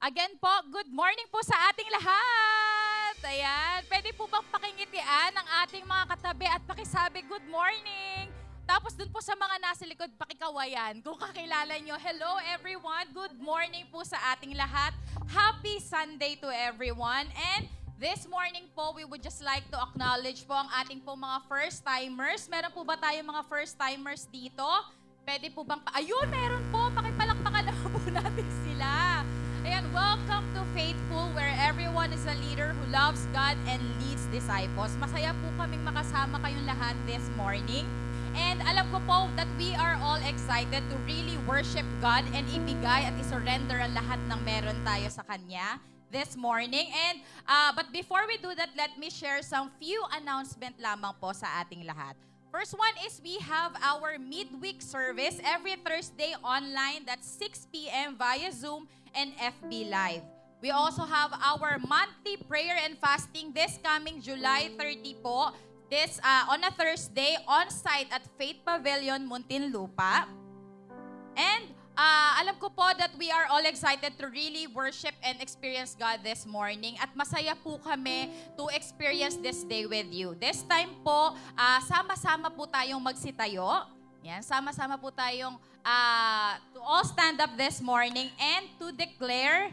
Again po, good morning po sa ating lahat. Ayan, pwede po bang pakingitian ang ating mga katabi at pakisabi good morning. Tapos dun po sa mga nasa likod, pakikawayan. Kung kakilala nyo, hello everyone, good morning po sa ating lahat. Happy Sunday to everyone. And this morning po, we would just like to acknowledge po ang ating po mga first-timers. Meron po ba tayong mga first-timers dito? Pwede po bang, ayun, meron po, pakipalakpakan na po natin sila. Ayan, welcome to Faithful, where everyone is a leader who loves God and leads disciples. Masaya po kaming makasama kayong lahat this morning. And alam ko po that we are all excited to really worship God and ibigay at isurrender ang lahat ng meron tayo sa Kanya this morning. And but before we do that, let me share some few announcement lamang po sa ating lahat. First one is we have our midweek service every Thursday online. That's 6 p.m. via Zoom and FB Live. We also have our monthly prayer and fasting this coming July 30 po. This on a Thursday on-site at Faith Pavilion, Muntinlupa. And alam ko po that we are all excited to really worship and experience God this morning. At masaya po kami to experience this day with you. This time po, sama-sama po tayong magsitayo. Yan, sama-sama po tayong to all stand up this morning and to declare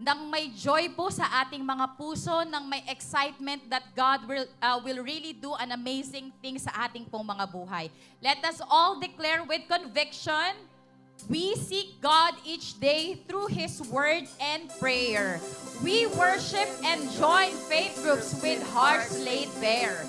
nang may joy po sa ating mga puso, nang may excitement that God will really do an amazing thing sa ating pong mga buhay. Let us all declare with conviction, we seek God each day through His Word and prayer. We worship and join faith groups with hearts laid bare.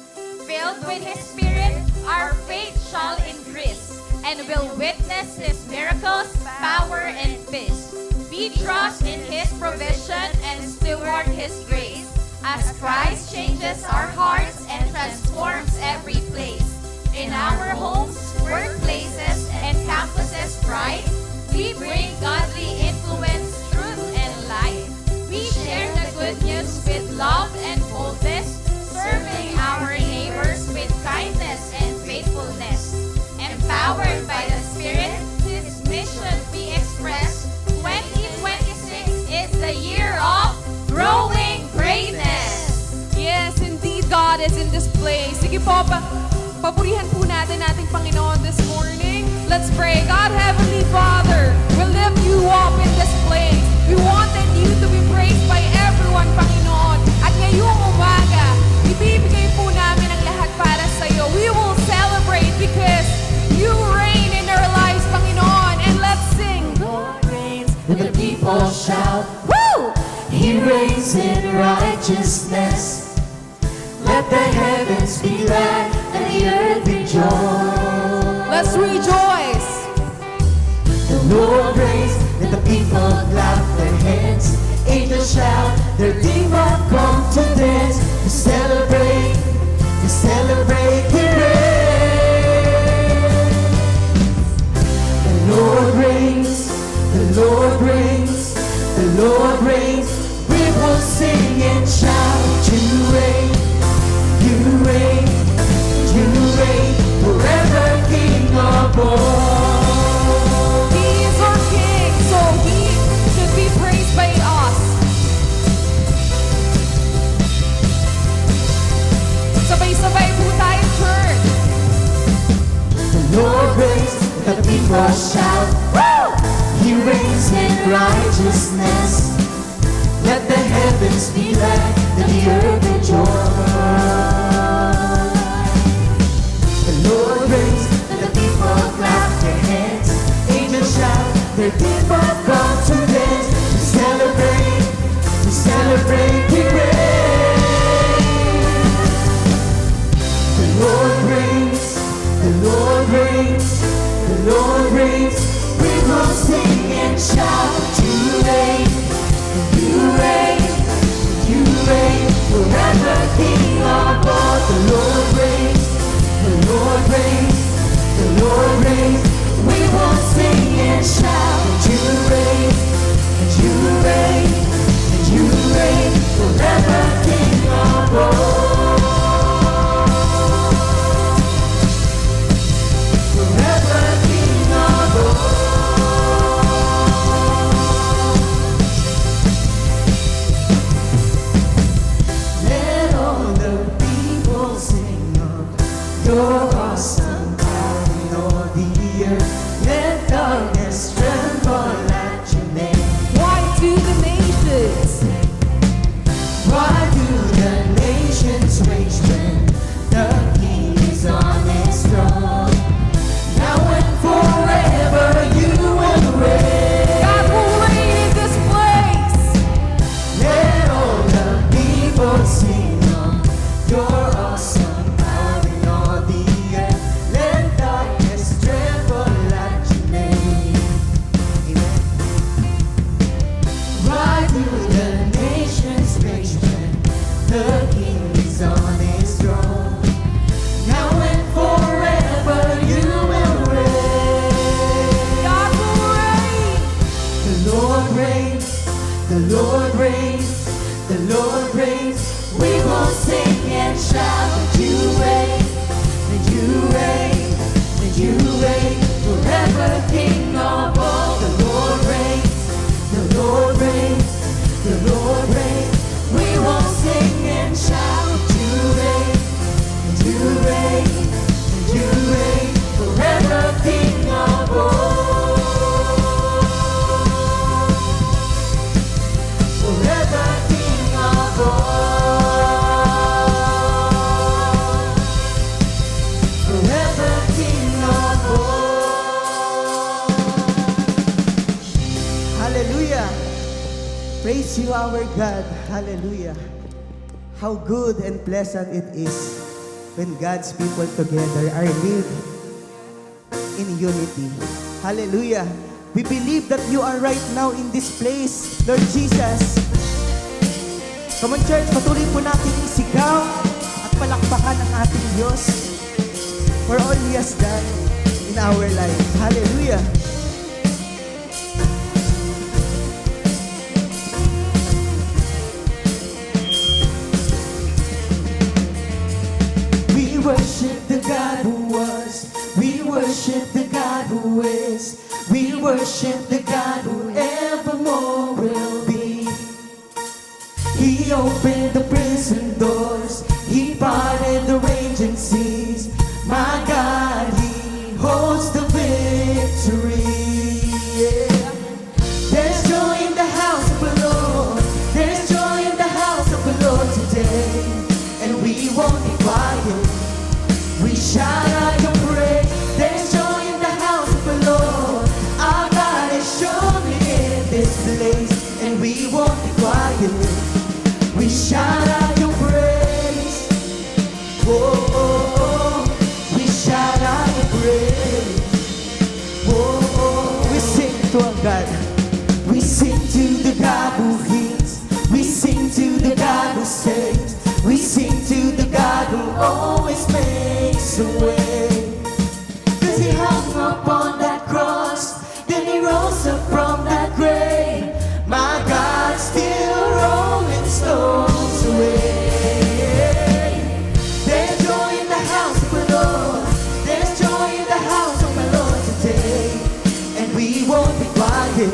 Filled with His Spirit, our faith shall increase and will witness His miracles, power, and peace. We trust in His provision and steward His grace as Christ changes our hearts and transforms every place. In our homes, workplaces, and campuses bright, we bring godly influence, truth, and light. We share the good news with love and boldness, serving our neighbors with kindness and faithfulness. Empowered by the Spirit, His mission we express. 2026 is the year of growing greatness. Yes, indeed, God is in this place. Sige po, papurihan po natin ating Panginoon this morning. Let's pray. God, Heavenly Father, we lift you up in this place. We wanted you to be praised by everyone, Panginoon. At ngayong umaga, ibibigay po namin ang lahat para sa iyo. We will celebrate because you reign in our lives, Panginoon. And let's sing. Lord reigns, and the people shout. Woo! He reigns in righteousness. Let the heavens be glad and the earth rejoice. Let's rejoice. The Lord reigns, and the people clap their hands. Angels shout, the Redeemer come to dance. To celebrate He reigns. The Lord reigns, the Lord reigns, the Lord reigns. We will sing and shout, you reign, you reign, you reign, forever King of all. He is our King, so He should be praised by us. Sabay-sabay po tayo, church. The Lord reigns, the people shout, woo! He reigns in righteousness. Let the heavens be glad and the earth rejoice. The Lord reigns and the people clap their hands. Angels shout, their people come to dance. To celebrate He reigns. The Lord reigns, the Lord reigns, the Lord reigns. We will sing and shout, You reign, You reign, You reign, forever King of all. The Lord reigns, the Lord reigns, the Lord reigns. We will sing and shout, You reign, and You reign, and You reign, forever King of all. Forever King of all. Let all the people sing of Your awesome power in all the earth. Let darkness tremble at Your name. Why do the nations? Why do the nations rage when the King is on His throne? Now and forever You will reign. God will reign in this place. Let all the people sing of Your awesome power in all the earth. Let darkness tremble at Your name. Amen. Why do the nations rage when the King is on His throne? Now and forever You will reign. God will reign. The Lord reigns, the Lord reigns, the Lord reigns. We will sing and shout, You reign, and You reign, and You reign, forever King of all. The Lord reigns, the Lord reigns, the Lord reigns. We will sing and shout, You reign, and You reign, and You reign, forever King of all. Forever King of all. Forever King of all. Hallelujah. Praise You, our God. Hallelujah. How good and pleasant it is when God's people together are live in unity. Hallelujah. We believe that You are right now in this place, Lord Jesus. Come on, church, patuloy po natin isigaw at palakpakan ang ating Diyos for all He has done in our lives. Hallelujah. We worship the God who was. We worship the God who is. We worship the God who evermore will be. He opened the prison doors. He parted the raging seas. My God, He holds the victory. Yeah. There's joy in the house of the Lord. There's joy in the house of the Lord today. And we won't be quiet. We shout out Your praise. There's joy in the house of the Lord. Our God is surely in this place. And we won't be quiet. We shout out Your praise. Oh, oh, oh. We shout out Your praise. Oh, oh. We sing to our God. We sing to the God who heals. We sing to the God who saves. We sing to the God who always makes a way. 'Cause He hung upon that cross, then He rose up from that grave. My God, still rolling stones away. There's joy in the house of the Lord. There's joy in the house of the Lord today. And we won't be quiet.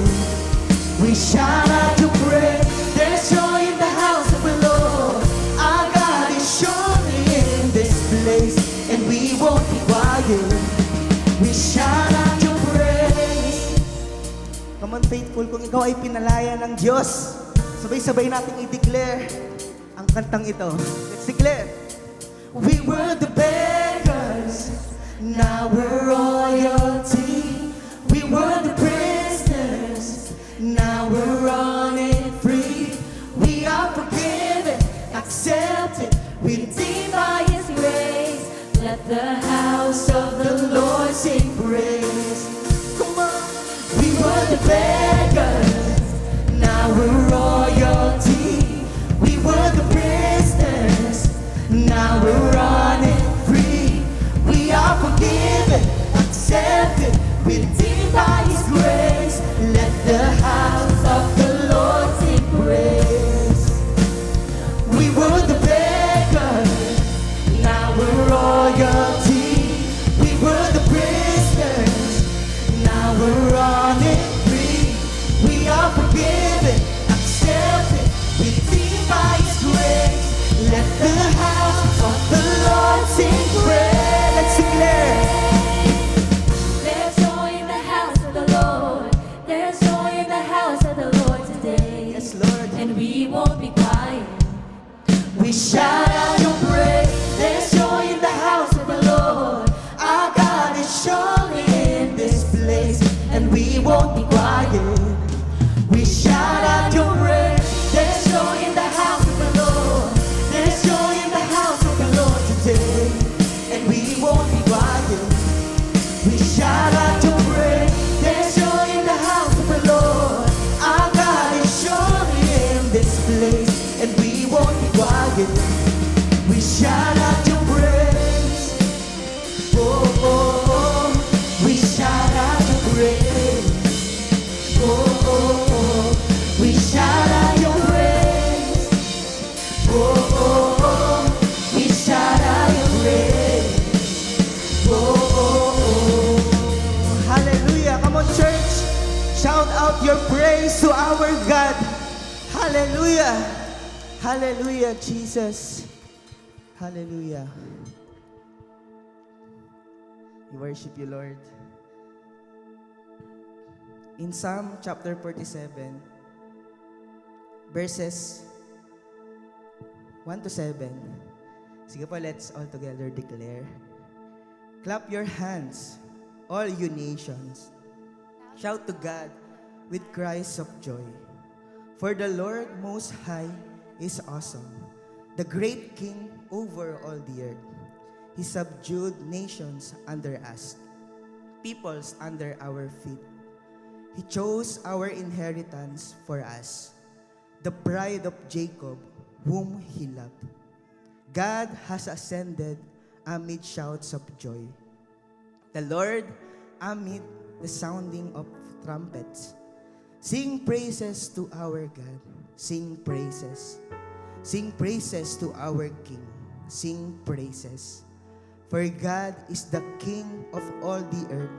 We shout out Your praise. There's joy in the house of the Lord. Our God is surely in this place. And we won't be quiet. We shout out Your praise. Come on, faithful. Kung ikaw ay pinalaya ng Diyos, sabay-sabay nating i-declare ang kantang ito. Let's declare. We were the beggars, now we're royalty. We were the prisoners, now we're running free. We are forgiven, accepted, redeemed by His grace. Let the house of the Lord sing praise. Come on. We were the beggars, now we're royalty. We were the prisoners, now we're running free. We are forgiven, accepted, redeemed by His grace. Let the house of the Lord sing praise. We were the beggars, now we're royalty. We were the prisoners, now we're running free. We are forgiven, accepted, redeemed by His grace. Let the house of the Lord sing praise. Let's declare. There's joy in the house of the Lord. There's joy in the house of the Lord today. Yes, Lord. And we won't be quiet. We shout out your praise. There's joy in the house of the Lord. Our God is surely in this place, and we won't be quiet. We shout out your praise. There's joy in the house of the Lord. There's joy in the house of the Lord today, and we won't be quiet. We shout out your praise. There's joy in the house of the Lord. Our God is surely in this place, and we won't be quiet. We shout out your praise. Oh, oh, oh. We shout out your praise. Oh, oh, oh. We shout out your praise. Oh, oh, oh. We shout out your praise. Oh, oh, oh. Hallelujah. Come on, church. Shout out your praise to our God. Hallelujah. Hallelujah, Jesus. Hallelujah. We worship you, Lord. In Psalm chapter 47, verses 1 to 7. Sige po, let's all together declare. Clap your hands, all you nations. Shout to God with cries of joy. For the Lord Most High is awesome, the great King over all the earth. He subdued nations under us, peoples under our feet. He chose our inheritance for us, the bride of Jacob, whom He loved. God has ascended amid shouts of joy. The Lord amid the sounding of trumpets. Sing praises to our God. Sing praises. Sing praises to our King. Sing praises. For God is the King of all the earth.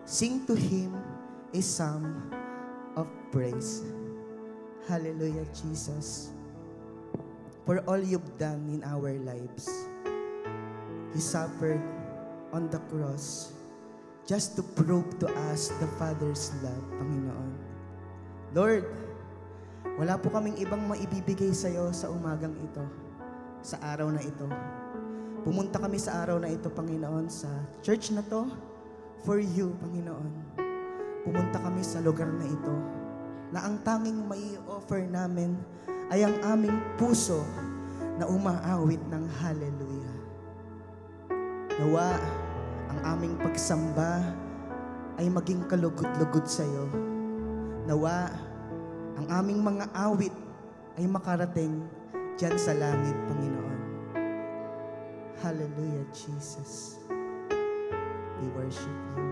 Sing to Him a psalm of praise. Hallelujah, Jesus. For all you've done in our lives. He suffered on the cross just to prove to us the Father's love, Panginoon. Lord, wala po kaming ibang maibibigay sa iyo sa umagang ito, sa araw na ito. Pumunta kami sa araw na ito, Panginoon, sa church na to, for you, Panginoon. Pumunta kami sa lugar na ito, na ang tanging mai offer namin ay ang aming puso na umaawit ng hallelujah. Nawa, ang aming pagsamba ay maging kalugod-lugod sa iyo. Nawa, ang aming mga awit ay makarating diyan sa langit, Panginoon. Hallelujah, Jesus. We worship you.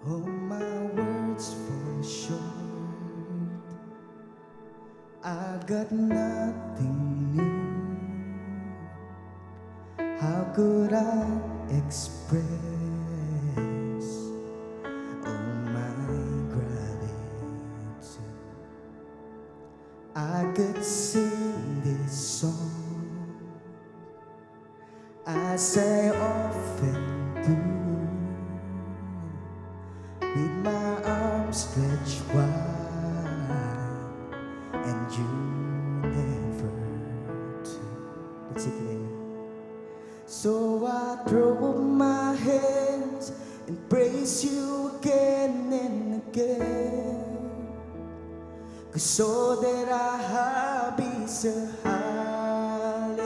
Oh, my words fall short. I got nothing new. How could I express all my gratitude? I could sing this song as I often do, with my arms stretched wide, and you never do. Let's sing together. So I throw up my hands and praise you again and again. 'Cause all that I have is a hallelujah,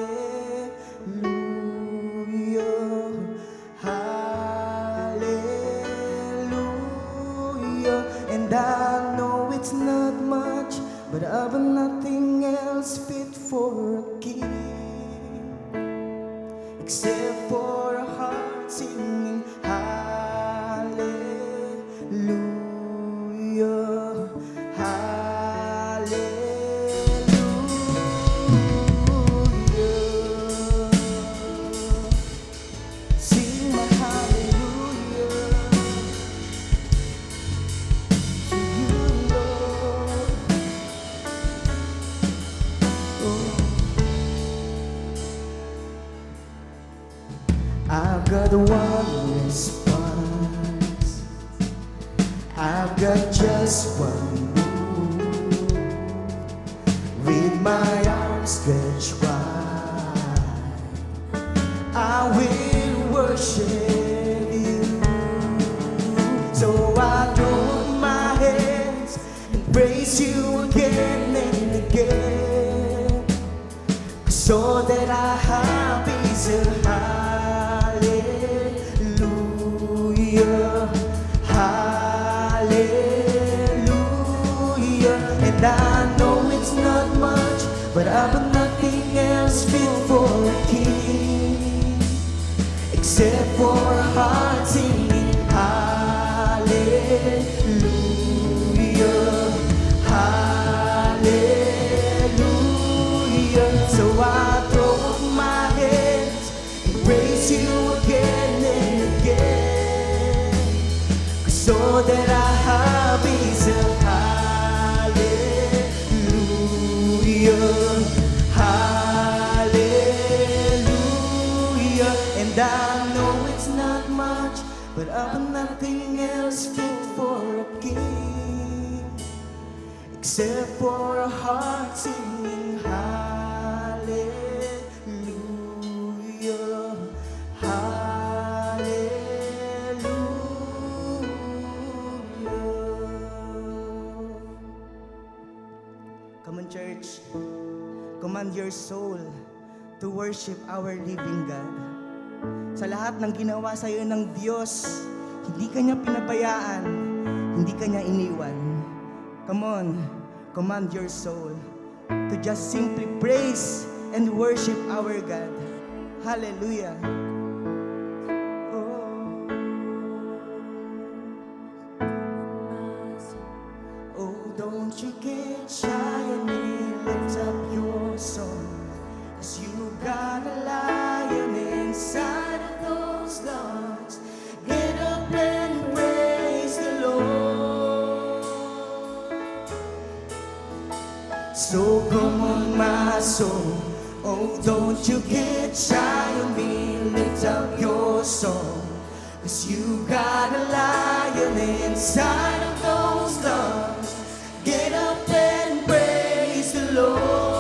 hallelujah. And I know it's not much, but I've nothing else fit for a king except for a heart singing hallelujah, hallelujah. Sing my hallelujah to you, Lord. Oh. I've got one response, I've got just one move, with my arms stretched wide, I will worship you. So I throw up my hands and praise you again and again. 'Cause all that I have is a hallelujah, hallelujah. And I know it's not much, but I've nothing else fit for a king except for a heart singing hallelujah, hallelujah. So I throw up my hands and praise you again and again. 'Cause all that I have is a hallelujah, hallelujah. And I know it's not much, but I've nothing else fit for a king except for a heart singing hallelujah, hallelujah. Come on, church. Command your soul to worship our living God. Sa lahat ng ginawa sa iyo ng Diyos, hindi ka niya pinabayaan, hindi ka niya iniwan. Come on, command your soul to just simply praise and worship our God. Hallelujah. Oh, don't you get shy on me, lift up your song, 'cause you got a lion inside of those lungs. Get up and praise the Lord. So come on, my soul, oh, don't you get shy on me, lift up your song, 'cause you got a lion inside of those lungs. Get up and praise the Lord.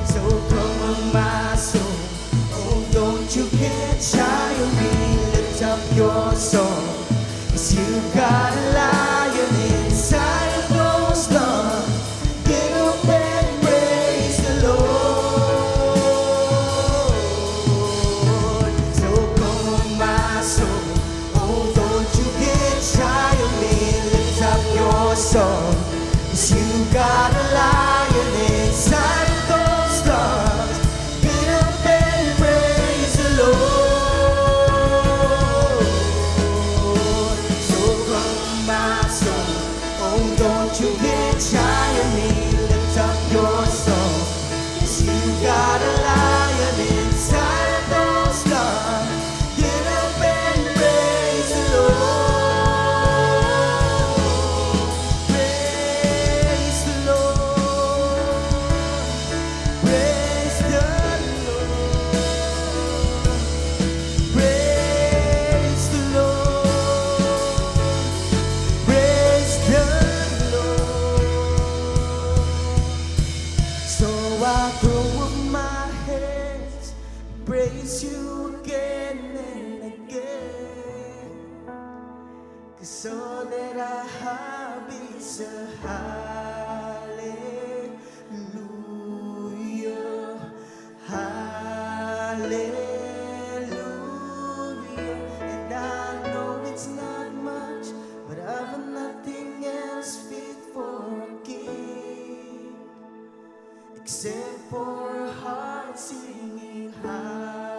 So come on, my soul, oh, don't you get shy on me, lift up your song, 'cause you got a lion inside of those lungs. Get up and praise the Lord. So come on, my soul, oh, don't you get shy on me, lift up your song, 'cause you got a lion inside of those lungs. Get up and praise the Lord. So come on, my soul, oh, don't 'Cause all that I have is a hallelujah, hallelujah. And I know it's not much, but I've nothing else fit for a king except for a heart singing hallelujah,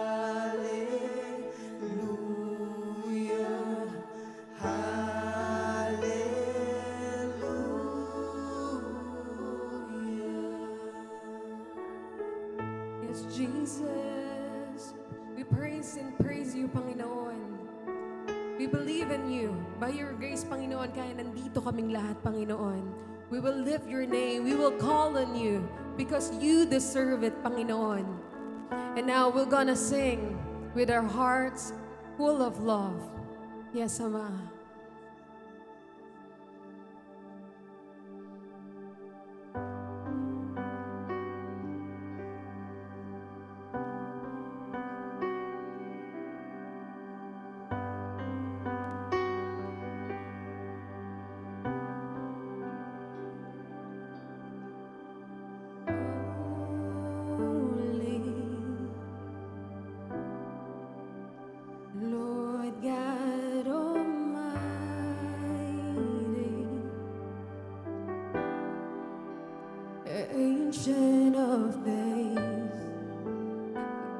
hallelujah. Yes, Jesus. We praise and praise you, Panginoon. We believe in you. By your grace, Panginoon, kaya nandito kaming lahat, Panginoon. We will lift your name. We will call on you because you deserve it, Panginoon. And now we're gonna sing with our hearts full of love. Yes, Ama. Lord God Almighty, Ancient of Days,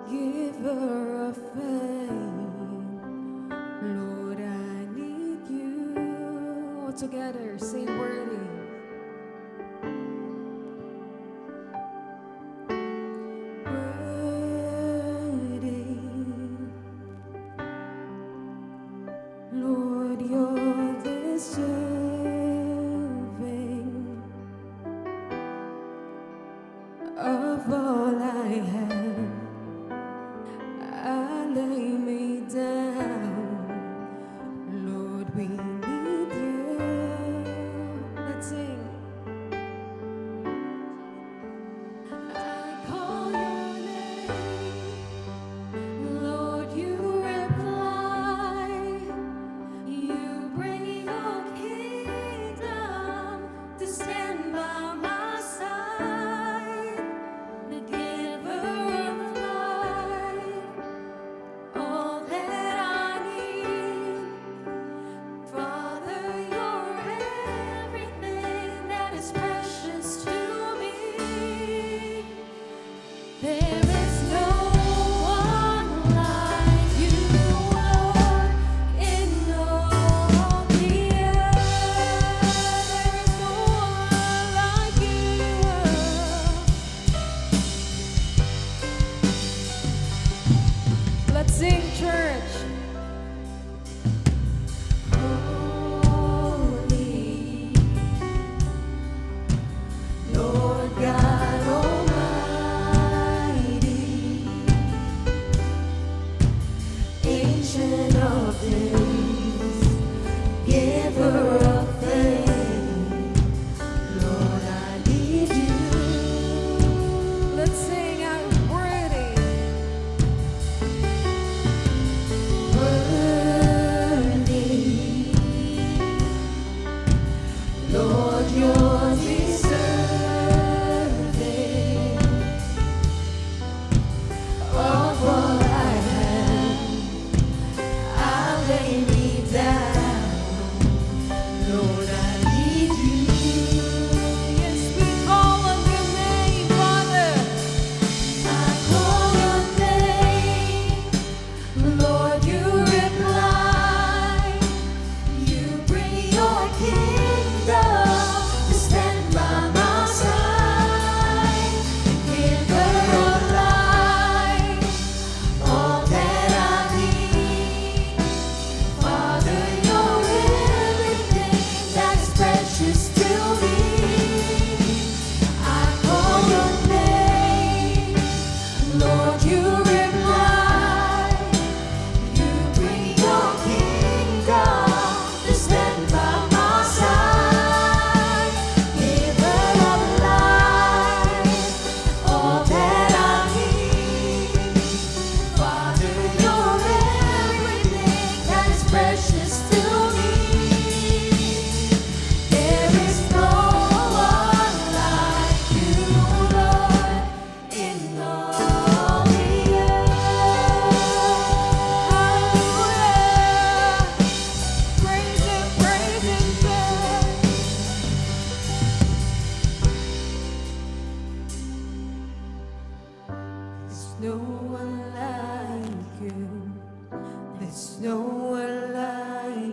Giver of faith, Lord, I need you. All together, say worthy. Worthy. Lord, you're deserving of all I have. I lay me down. Lord, we need you. Let's sing. I call your name. Lord, you reply. You bring your kingdom to stand by my side, the giver of life, all that I need. Father, you're everything that is precious to me. There is no one like you, Lord, in all the earth. There is no one like you. Let's sing, church. Holy, Lord God Almighty, Ancient of Days, Giver of faith, Lord, I need you. Let's sing out worthy. Worthy, Lord, you're deserving of all I have. I lay me down. Lord, I need you. Yes, we call on your name, Father. I call your name. Lord, you reply. You bring your kingdom to stand by my side. Giver of life, all that I need. Father, you're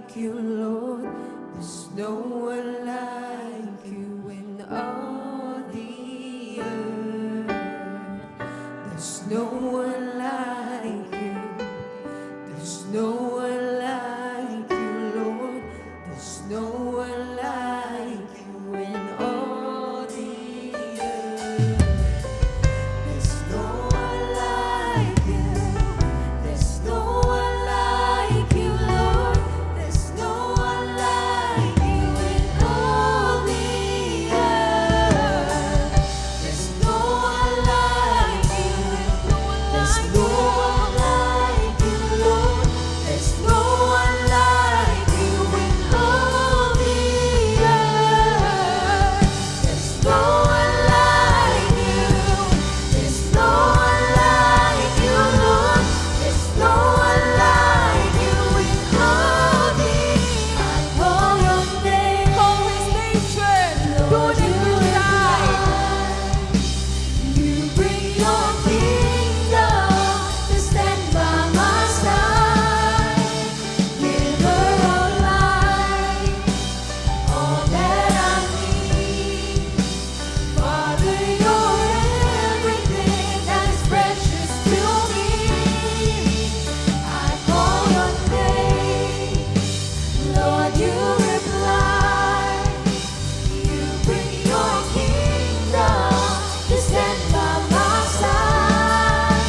like you, Lord. There's no one like you in all the earth. There's no one like you. There's no one like you, Lord. There's no one like you in all the earth. There's no one like you. There's no one like you, Lord. There's no one like you in all the earth. There's no one like you. There's no one like you, Lord. There's no one like you in all the earth. There's no one like you. There's no one like you, Lord. There's no one like you in all the earth. I call your name. Call his nation. Lord, you light. You bring your kingdom to stand by my side. Giver of life, all that I need. Father, you're everything that is precious to me. I call your name, Lord, you reply. You bring your kingdom to stand by my side.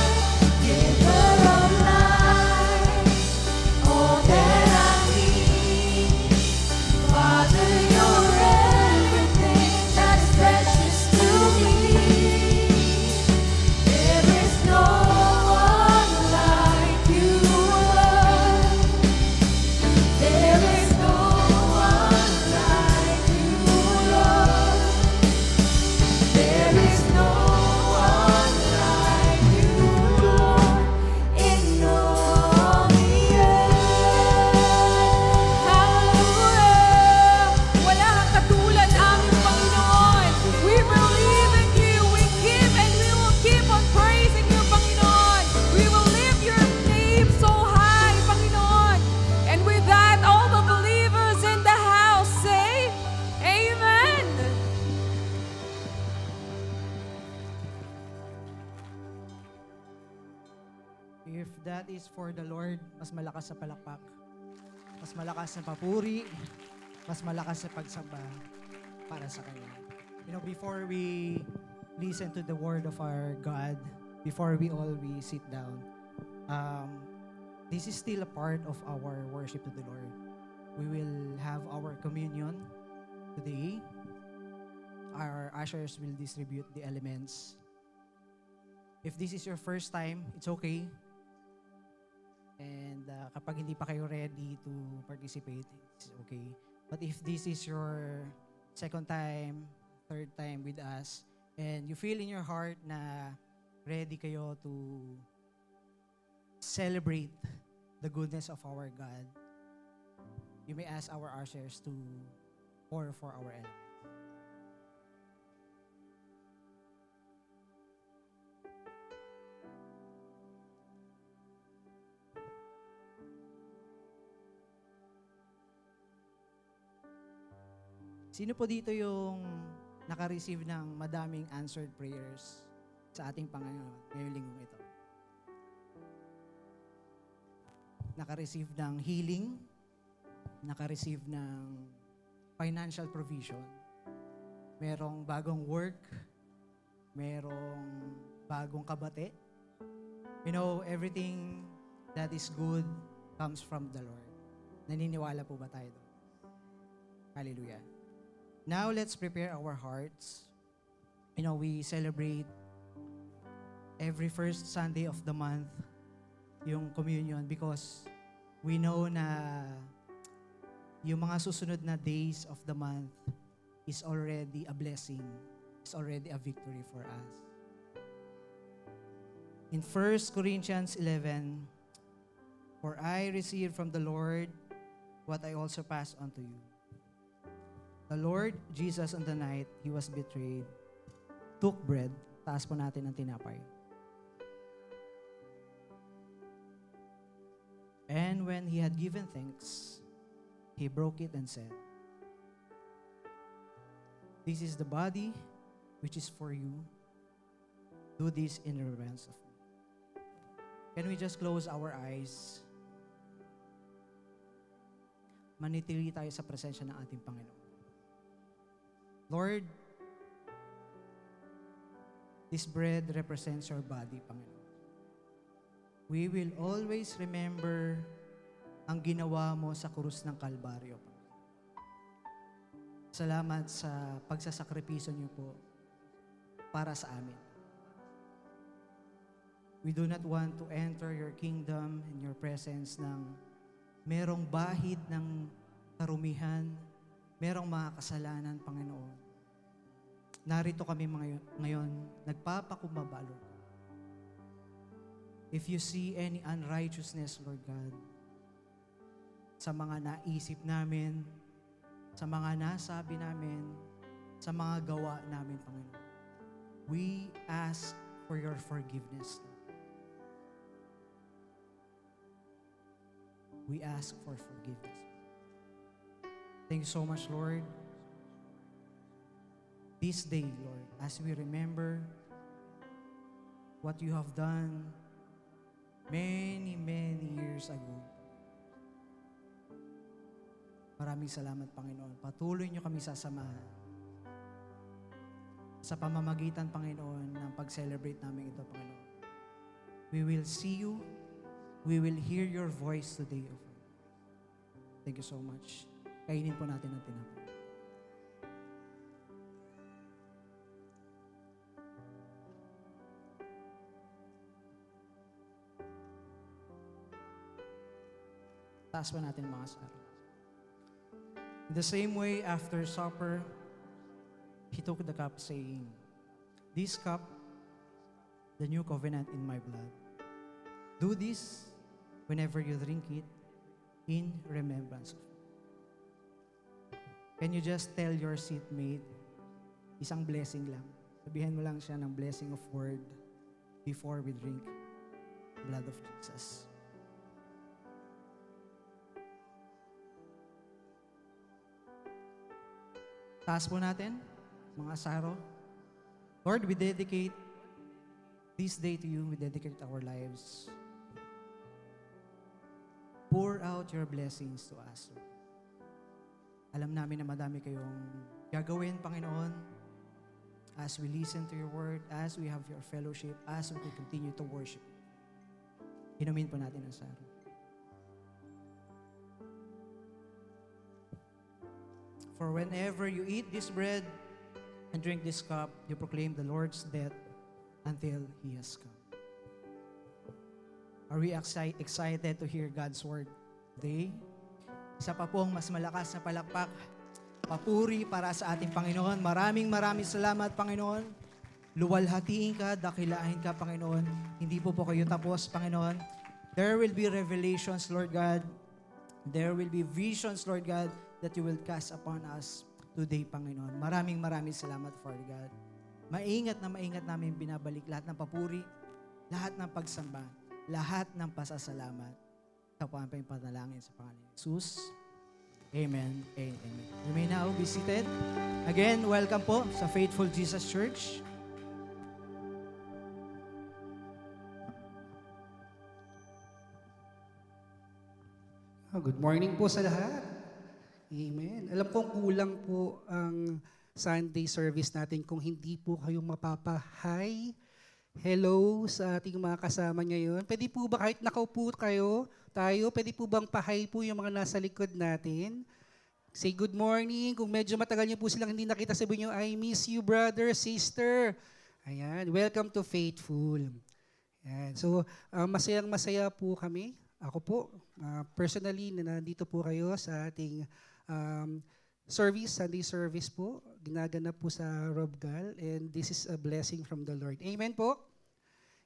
Giver of life, all that I need. Father, you're everything that is precious to me. There is no one like you, Lord. There is no one like you, Lord. There is no one like you, Lord, in all the earth. Hallelujah! Wala kang katulad aming Panginoon. We believe in you. We keep and we will keep on praising you, Panginoon. We will lift your name so high, Panginoon. And with that, all the believers in the house say, Amen. If that is for the Lord, mas malakas sa palakpak, mas malakas sa papuri, mas malakas sa pagsamba para sa Kanya. You know, before we listen to the word of our God, before we sit down, this is still a part of our worship to the Lord. We will have our communion today. Our ushers will distribute the elements. If this is your first time, it's okay. And kapag hindi pa kayo ready to participate, it's okay. But if this is your second time, third time with us, and you feel in your heart na ready kayo to celebrate the goodness of our God, you may ask our ushers to pour for our elements. Sino po dito yung naka-receive ng madaming answered prayers sa ating Panginoon ngayong linggong ito? Naka-receive ng healing, naka-receive ng financial provision, merong bagong work, merong bagong kabate. You know, everything that is good comes from the Lord. Naniniwala po ba tayo doon? Hallelujah. Now, let's prepare our hearts. You know, we celebrate every first Sunday of the month yung communion because we know na yung mga susunod na days of the month is already a blessing, is already a victory for us. In 1 Corinthians 11, for I received from the Lord what I also passed on to you. The Lord Jesus on the night He was betrayed, took bread, taas po natin ang tinapay. And when He had given thanks, He broke it and said, "This is the body which is for you. Do this in remembrance of me." Can we just close our eyes? Manitili tayo sa presensya ng ating Panginoon. Lord, this bread represents your body, Panginoon. We will always remember ang ginawa mo sa krus ng Kalbaryo. Salamat sa pagsasakripiso niyo po para sa amin. We do not want to enter your kingdom in your presence ng merong bahid ng karumihan, merong mga kasalanan, Panginoon. Narito kami ngayon, nagpapakumbaba, Lord. If you see any unrighteousness, Lord God, sa mga naisip namin, sa mga nasabi namin, sa mga gawa namin, Panginoon, we ask for your forgiveness. We ask for forgiveness. Thank you so much, Lord. This day, Lord, as we remember what you have done many, many years ago. Maraming salamat, Panginoon. Patuloy niyo kami sasamahan sa pamamagitan, Panginoon, ng pag-celebrate namin ito, Panginoon. We will see you. We will hear your voice today, O Lord. Thank you so much. Kainin po natin ang tinapay. Taas pa natin ang mga saro. In the same way, after supper, he took the cup, saying, "This cup, the new covenant in my blood. Do this whenever you drink it in remembrance of me." Can you just tell your seatmate, isang blessing lang. Sabihan mo lang siya ng blessing of word before we drink the blood of Jesus. Taas po natin, mga saro. Lord, we dedicate this day to you. We dedicate our lives. Pour out your blessings to us, Lord. Alam namin na madami kayong gagawin, Panginoon, as we listen to your word, as we have your fellowship, as we continue to worship. Inumin po natin ang saro. For whenever you eat this bread and drink this cup, you proclaim the Lord's death until He has come. Are we excited to hear God's word today? Isa pa pong mas malakas na palakpak, papuri para sa ating Panginoon. Maraming salamat, Panginoon. Luwalhatiin ka, dakilain ka, Panginoon. Hindi po kayo tapos, Panginoon. There will be revelations, Lord God. There will be visions, Lord God, that you will cast upon us today, Panginoon. Maraming salamat, Father God. Maingat namin binabalik lahat ng papuri, lahat ng pagsamba, lahat ng pasasalamat. Ito po ang panalangin sa pangalan ni Jesus. Amen and amen. You may now be seated. Again, welcome po sa Faithful Jesus Church. Good morning po sa lahat. Amen. Alam kong kulang po ang Sunday service natin kung hindi po kayong mapapa-hi, hello sa ating mga kasama ngayon. Pwede po ba kahit nakaupo tayo, pwede po bang pa-hi po yung mga nasa likod natin? Say good morning. Kung medyo matagal niyo po silang hindi nakita, sabihin niyo, I miss you, brother, sister. Ayan, welcome to Faithful. Ayan. So, masayang-masaya po kami. Ako po, personally, na nandito po kayo sa ating Sunday service po. Ginaganap po sa Robgal, and this is a blessing from the Lord. Amen po?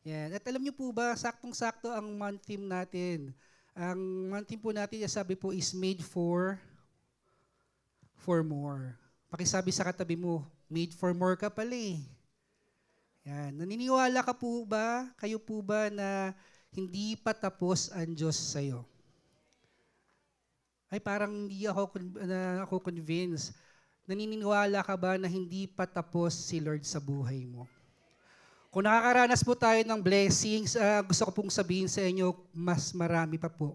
Yan. At alam niyo po ba, saktong-sakto ang month theme natin. Ang month theme po natin, sabi po, is made for more. Pakisabi sa katabi mo, made for more ka pala eh. Yan. Naniniwala ka po ba, kayo po ba na hindi pa tapos ang Diyos sa'yo? ay parang hindi ako convinced. Naniniwala ka ba na hindi pa tapos si Lord sa buhay mo? Kung nakakaranas po tayo ng blessings, gusto ko pong sabihin sa inyo, mas marami pa po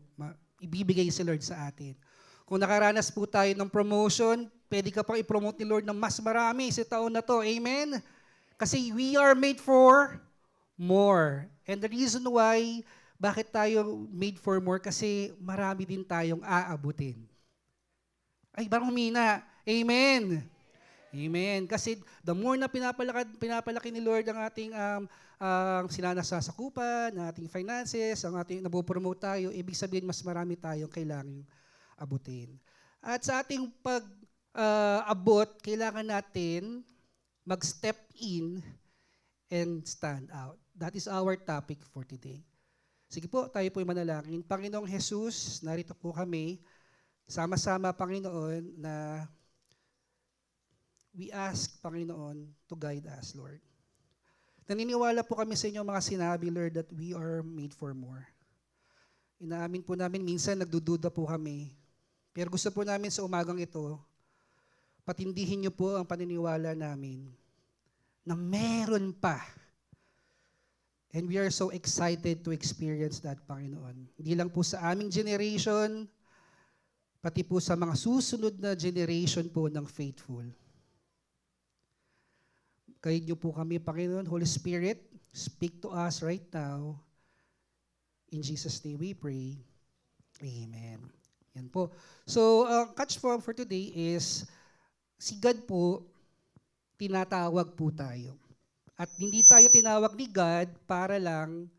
ibibigay si Lord sa atin. Kung nakaranas po tayo ng promotion, pwede ka pang i-promote ni Lord ng mas marami sa taon na to. Amen? Kasi we are made for more. And the reason why, bakit tayo made for more? Kasi marami din tayong aabutin. Ay, parang humina. Amen. Amen. Kasi the more na pinapalaki ni Lord ang ating sinasasakupan, ang ating finances, ang ating napopromote tayo, ibig sabihin mas marami tayong kailangang abutin. At sa ating pag-abot, kailangan natin mag-step in and stand out. That is our topic for today. Sige po, tayo po'y manalangin. Panginoong Jesus, narito po kami, sama-sama, Panginoon, na we ask, Panginoon, to guide us, Lord. Naniniwala po kami sa inyo mga sinabi, Lord, that we are made for more. Inaamin po namin, minsan nagdududa po kami. Pero gusto po namin sa umagang ito, patindihin niyo po ang paniniwala namin na meron pa. And we are so excited to experience that, Panginoon. Hindi lang po sa aming generation, pati po sa mga susunod na generation po ng faithful. Guide niyo po kami, Panginoon. Holy Spirit, speak to us right now. In Jesus' name we pray. Amen. Yan po. So, catch for today is, si God po, tinatawag po tayo. At hindi tayo tinawag ni God para lang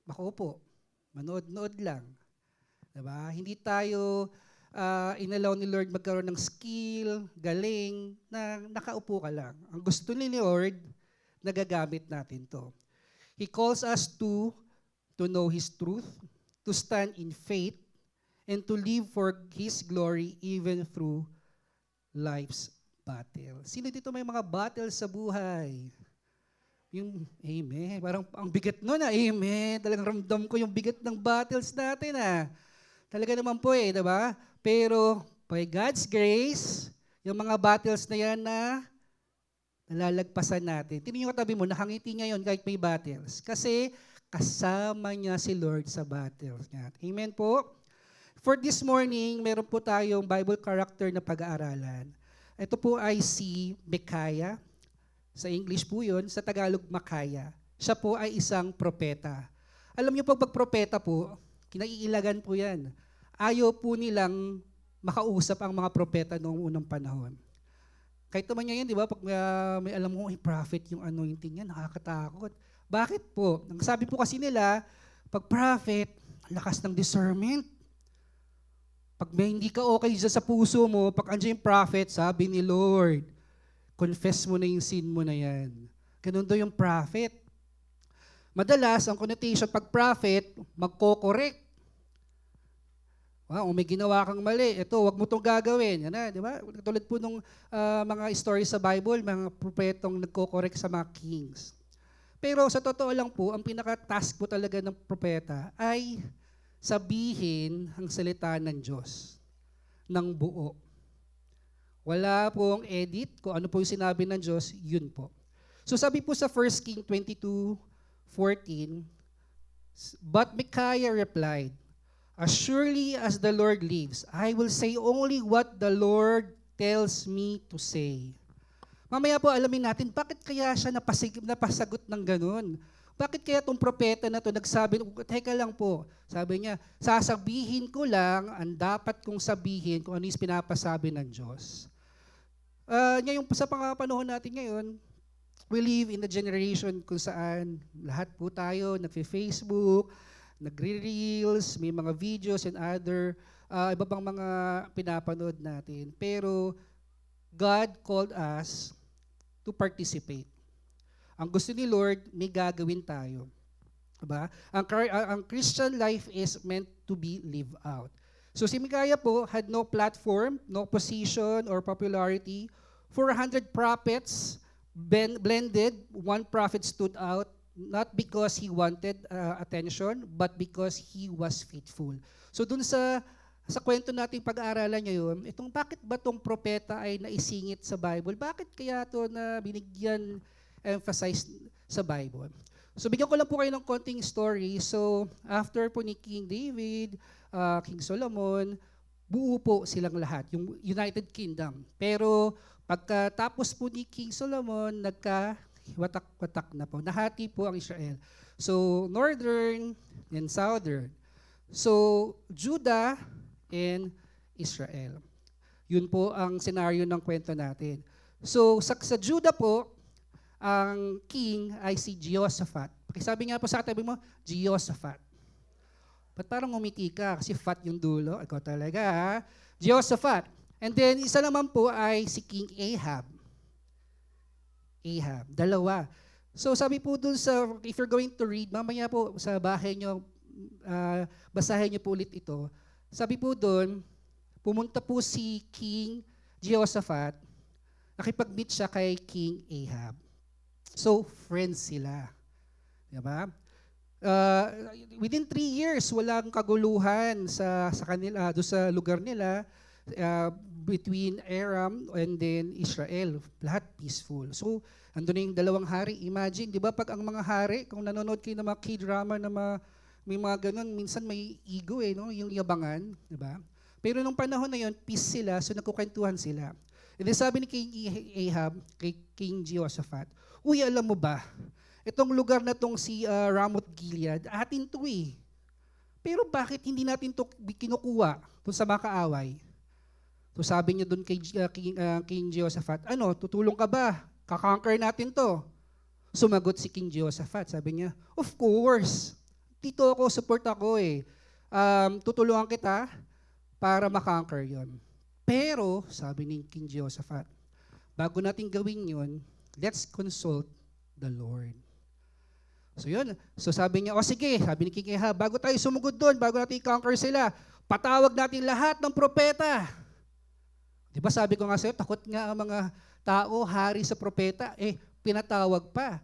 makaupo, manood-nood lang. Diba? Hindi tayo inalaw ni Lord magkaroon ng skill, galing, na nakaupo ka lang. Ang gusto ni Lord, nagagamit natin to. He calls us to know His truth, to stand in faith, and to live for His glory even through life's battle. Sino dito may mga battle sa buhay? Yung, amen. Parang ang bigat nun, amen. Talagang ramdam ko yung bigat ng battles natin, Talaga naman po, diba? Pero, by God's grace, yung mga battles na yan na nalalagpasan natin. Tingnan yung katabi mo, nakangiti niya yun kahit may battles. Kasi, kasama niya si Lord sa battles niya. Amen po? For this morning, meron po tayong Bible character na pag-aaralan. Ito po ay si Micaiah. Sa English po yun, sa Tagalog, Makaya. Siya po ay isang propeta. Alam niyo pag propeta po, kinaiilagan po yan. Ayaw po nilang makausap ang mga propeta noong unang panahon. Kahit naman yan, di ba, pag may alam mo, prophet yung anointing yan, nakakatakot. Bakit po? Ang sabi po kasi nila, pag prophet, lakas ng discernment. Pag may hindi ka okay dyan sa puso mo, pag andyan yung prophet, sabi ni Lord, confess mo na yung sin mo na yan. Ganun daw yung prophet. Madalas, ang connotation pag prophet, magko-correct. Wow, may ginawa kang mali. Ito, wag mo itong gagawin. Yan na, di ba? Tulad po nung mga stories sa Bible, mga propetong nagko-correct sa mga kings. Pero sa totoo lang po, ang pinaka-task po talaga ng propeta ay sabihin ang salita ng Diyos ng buo. Wala pong edit. Kung ano po yung sinabi ng Diyos, yun po. So sabi po sa 1 King 22:14, but Micaiah replied, as surely as the Lord lives, I will say only what the Lord tells me to say. Mamaya po alamin natin, bakit kaya siya napasagot ng ganun? Bakit kaya itong propeta na to nagsabi, teka lang po, sabi niya, sasabihin ko lang ang dapat kong sabihin kung ano yung pinapasabi ng Diyos. Ngayon, sa panahon natin ngayon, we live in a generation kung saan lahat po tayo nagfe-Facebook, nagre-reels, may mga videos and other iba pang mga pinapanood natin. Pero God called us to participate. Ang gusto ni Lord, may gagawin tayo. Diba? Ang Christian life is meant to be lived out. So si Micaiah po had no platform, no position or popularity. 400 prophets blended, one prophet stood out, not because he wanted attention, but because he was faithful. So dun sa sa kwento nating pag-aaralan ngayon, itong bakit ba itong propeta ay naisingit sa Bible? Bakit kaya ito na binigyan emphasize sa Bible? So bigyan ko lang po kayo ng konting story. So after po ni King David, King Solomon, buo po silang lahat, yung United Kingdom. Pero pagkatapos po ni King Solomon, nagka-watak-watak na po. Nahati po ang Israel. So northern and southern. So Judah and Israel. Yun po ang senaryo ng kwento natin. So sa Judah po, ang king ay si Jehoshaphat. Sabi nga po sa katabi mo, Jehoshaphat. Ba't parang umiti ka? Kasi fat yung dulo. Ikaw talaga, ha? Jehoshaphat. And then, isa naman po ay si King Ahab. Ahab. Dalawa. So, sabi po dun sa, if you're going to read, mamaya po sa bahay nyo, basahin nyo po ulit ito. Sabi po dun, pumunta po si King Jehoshaphat, nakipag-meet siya kay King Ahab. So, friends sila. Diba? Within 3 years, walang kaguluhan sa kanila, doon sa lugar nila, between Aram and then Israel. Lahat peaceful. So, andun na yung dalawang hari. Imagine, di ba, pag ang mga hari, kung nanonood kayo ng mga K-drama na may mga ganun, minsan may ego no? Yung yabangan, di ba? Pero nung panahon na yun, peace sila, so nagkukwentuhan sila. And then sabi ni King Ahab, kay King Jehoshaphat, uy, alam mo ba, itong lugar na tong si Ramoth Gilead, atin to eh. Pero bakit hindi natin to kinukuha kung sa makaaway? So sabi niya doon kay King Jehoshaphat, ano, tutulong ka ba? Kakonquer natin to. Sumagot si King Jehoshaphat, sabi niya, of course. Dito ako, support ako eh. Tutulungan kita para makonquer yon. Pero, sabi ni King Jehoshaphat, bago natin gawin yon, let's consult the Lord. So yun. So sabi niya, sige, sabi ni King Ahab, bago tayo sumugod doon, bago natin i-conquer sila, patawag natin lahat ng propeta. Di ba sabi ko nga sa'yo, takot nga ang mga tao, hari sa propeta, pinatawag pa.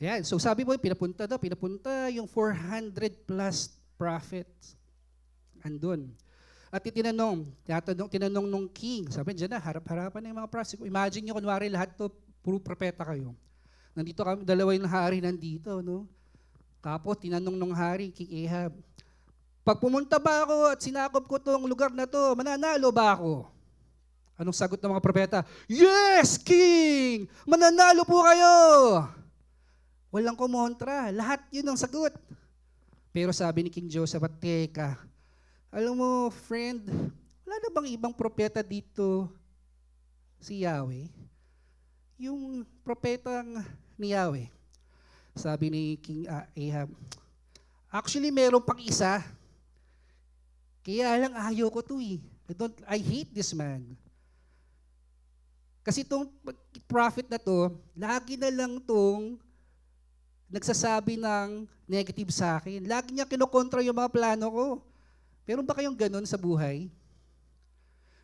Ayan, so sabi mo, pinapunta yung 400 plus prophets. Andun. At tinanong nung king, sabi dyan na, harap-harapan na yung mga prophets. Imagine nyo, kunwari lahat to, puro propeta kayo. Nandito kami, dalawa yung hari nandito, no? Tapos, tinanong nung hari, King Ahab, pag pumunta ba ako at sinakop ko tong lugar na to, mananalo ba ako? Anong sagot ng mga propeta? Yes, King! Mananalo po kayo! Walang kumontra. Lahat yun ang sagot. Pero sabi ni King Jehoshaphat, teka, alam mo, friend, wala na bang ibang propeta dito si Yahweh? Yung propetang ni Yahweh. Sabi ni King Ahab, actually, meron pang isa. Kaya lang ayaw ko to eh. I hate this man. Kasi itong prophet na to, lagi na lang tong nagsasabi ng negative sa akin. Lagi niya kinokontra yung mga plano ko. Meron ba kayong ganun sa buhay?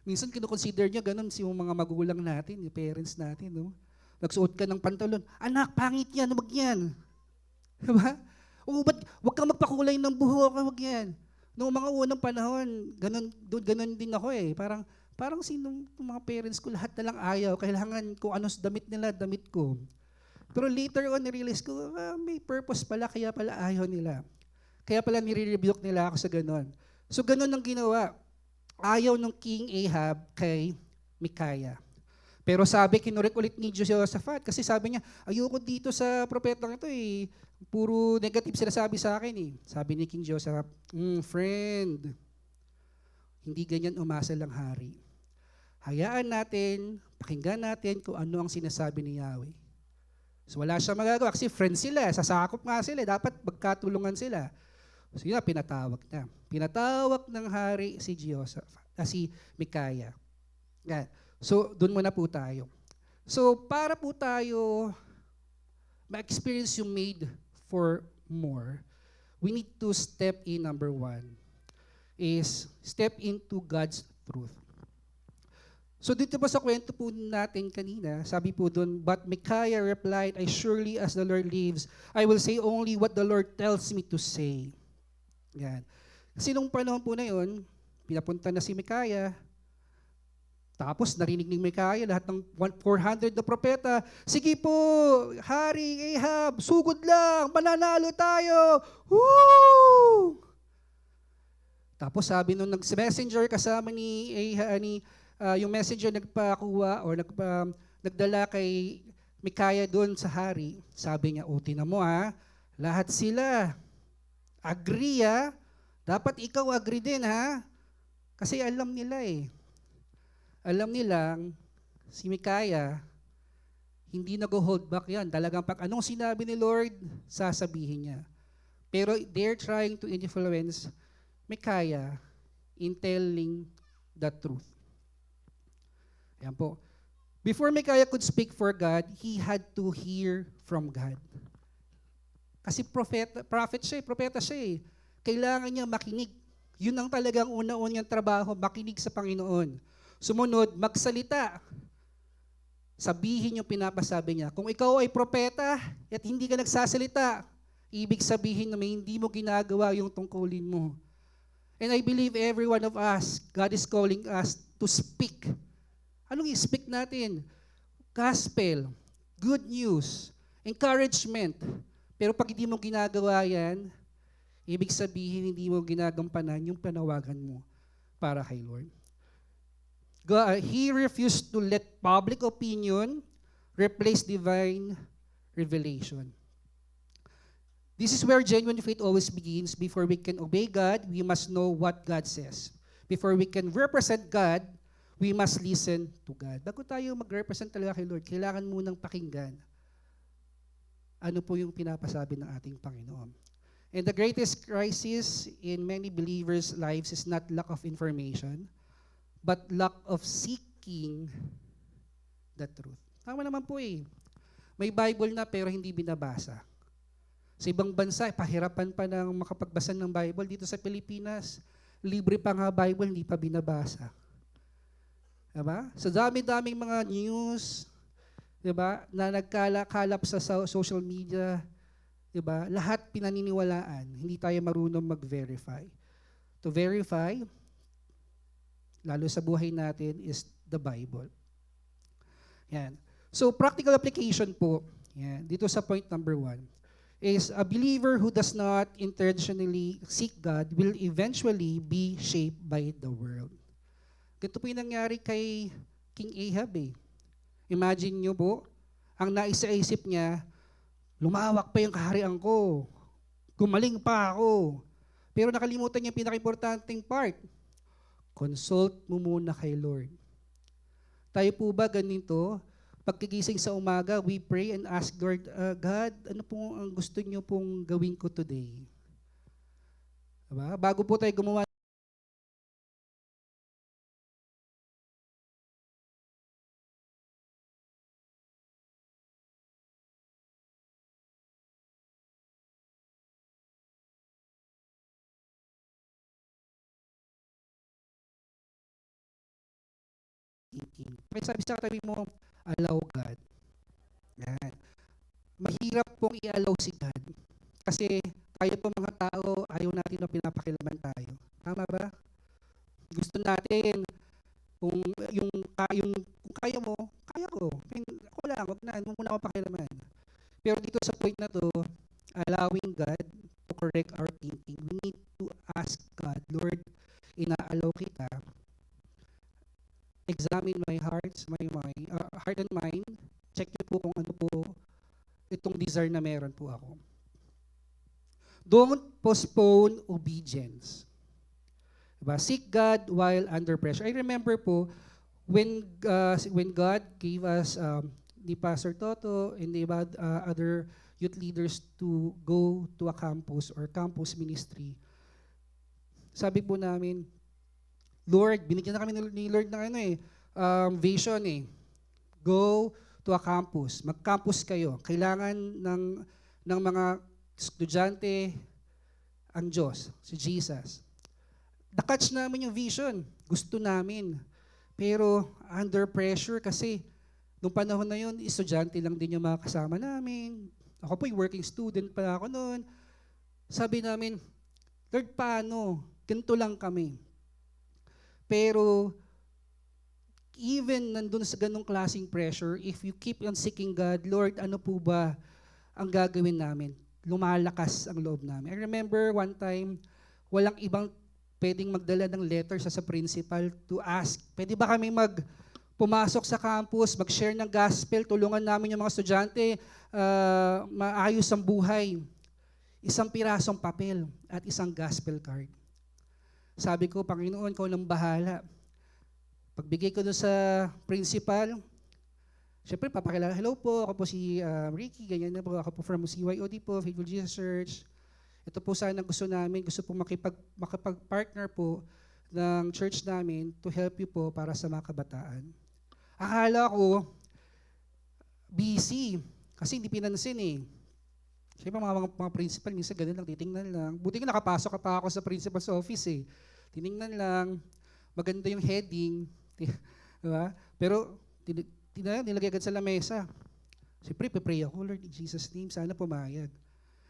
Minsan kinoconsider niya ganun si yung mga magulang natin, yung parents natin, no? Nagsuot ka ng pantalon, anak, pangit yan, wag yan. Diba? O, wag kang magpakulay ng buhok, wag yan. Noong mga unang panahon, ganun din ako eh. Parang sinong mga parents ko, lahat na lang ayaw. Kailangan kung ano damit nila, damit ko. Pero later on, narealize ko, may purpose pala, kaya pala ayaw nila. Kaya pala nire-rebuke nila ako sa ganun. So ganun ang ginawa. Ayaw ng King Ahab kay Micaiah. Pero sabi, kinurek ulit ni Jehoshaphat kasi sabi niya, ayoko dito sa propetang ito eh. Puro negative sila sabi sa akin eh. Sabi ni King Jehoshaphat, friend, hindi ganyan umasa lang hari. Hayaan natin, pakinggan natin kung ano ang sinasabi ni Yahweh. So wala siya magagawa kasi friends sila, sasakop nga sila, dapat magkatulungan sila. So yun na, pinatawag na. Pinatawag ng hari si Jehoshaphat, si Micaiah. Yan. So, doon muna po tayo. So, para po tayo ma-experience yung made for more, we need to step in, number 1, is step into God's truth. So, dito po sa kwento po natin kanina, sabi po doon, but Micaiah replied, as surely as the Lord lives, I will say only what the Lord tells me to say. Yan. Kasi nung panahon po na yun, pinapunta na si Mikaya. Tapos narinig ni Mikaya lahat ng 400 na propeta, sige po, Hari Ahab, sugod lang, mananalo tayo. Woo! Tapos sabi nung messenger kasama ni yung messenger nagpakuha or nagdala kay Mikaya doon sa hari, sabi niya, tingnan mo ha, lahat sila agree ha, dapat ikaw agree din ha, kasi alam nila alam nilang si Mikaya, hindi nag-hold back yan. Talagang pag anong sinabi ni Lord, sasabihin niya. Pero they're trying to influence Mikaya in telling the truth. Ayan po. Before Mikaya could speak for God, he had to hear from God. Kasi prophet siya, propeta siya. Kailangan niya makinig. Yun ang talagang una-unang trabaho, makinig sa Panginoon. Sumunod, magsalita. Sabihin yung pinapasabi niya. Kung ikaw ay propeta at hindi ka nagsasalita, ibig sabihin na may hindi mo ginagawa yung tungkulin mo. And I believe every one of us, God is calling us to speak. Anong i-speak natin? Gospel, good news, encouragement. Pero pag hindi mo ginagawa yan, ibig sabihin hindi mo ginagampanan yung panawagan mo para kay Lord. He refused to let public opinion replace divine revelation. This is where genuine faith always begins. Before we can obey God, we must know what God says. Before we can represent God, we must listen to God. Bago tayo mag-represent talaga kay Lord, kailangan munang pakinggan ano po yung pinapasabi ng ating Panginoon. And the greatest crisis in many believers' lives is not lack of information, but lack of seeking the truth. Tama naman po May Bible na pero hindi binabasa. Sa ibang bansa, pahirapan pa ng makapagbasa ng Bible. Dito sa Pilipinas, libre pa nga Bible, hindi pa binabasa. Diba? Sa dami-daming mga news, diba, na nagkalap sa social media, diba, lahat pinaniniwalaan. Hindi tayo marunong mag-verify. To verify, lalo sa buhay natin, is the Bible. Yan. So, practical application po, yan, dito sa point number 1, is a believer who does not intentionally seek God will eventually be shaped by the world. Ganito po yung nangyari kay King Ahab Imagine nyo po, ang naisa-isip niya, lumawak pa yung kaharian ko, gumaling pa ako. Pero nakalimutan niya yung pinaka-importanting part, consult mo muna kay Lord. Tayo po ba ganito? Pagkagising sa umaga, we pray and ask Lord, God, ano po ang gusto niyo pong gawin ko today? Diba? Bago po tayo gumawa thinking. May sabi sa katabi mo, allow God. Yan. Mahirap pong i-allow si God. Kasi tayo po mga tao, ayaw natin na pinapakilaman tayo. Tama ba? Gusto natin, kung kaya mo, kaya ko. Ako lang, wag na, huwag mo na ako pakilaman. Pero dito sa point na to, allowing God to correct our thinking, we need to ask God, Lord, inaalaw kita, examine my heart and mind. Check niyo po kung ano po itong desire na meron po ako. Don't postpone obedience. Diba? Seek God while under pressure. I remember po, when God gave us ni Pastor Toto and the other youth leaders to go to a campus or campus ministry, sabi po namin, Lord, binigyan na kami ni Lord ng vision Go to a campus. Mag-campus kayo. Kailangan ng mga estudyante ang Diyos, si Jesus. Na-catch namin yung vision. Gusto namin. Pero under pressure kasi nung panahon na yun, estudyante lang din yung mga kasama namin. Ako po, working student pa ako noon. Sabi namin, Lord, paano? Ganito lang kami. Pero even nandun sa ganong klaseng pressure, if you keep on seeking God, Lord, ano po ba ang gagawin namin? Lumalakas ang loob namin. I remember one time, walang ibang pwedeng magdala ng letter sa principal to ask, pwede ba kami pumasok sa campus, mag-share ng gospel, tulungan namin yung mga estudyante, maayos ang buhay. Isang pirasong papel at isang gospel card. Sabi ko, Panginoon, ikaw nang bahala. Pagbigay ko doon sa principal, syempre papakilala, hello po, ako po si Ricky, ganyan na po, ako po from CYOD po, Faithful Jesus Church. Ito po sana gusto namin, gusto po makipag-partner po ng church namin to help you po para sa mga kabataan. Akala ko, busy, kasi hindi pinansin eh. Siyempre mga principal, minsan ganun lang, titingnan lang. Buti nga nakapasok pa ako sa principal's office eh. Tiningnan lang, maganda yung heading, diba? Pero nilagay agad sa lamesa. Siyempre, pray ako, Lord, in Jesus' name, sana pumayag.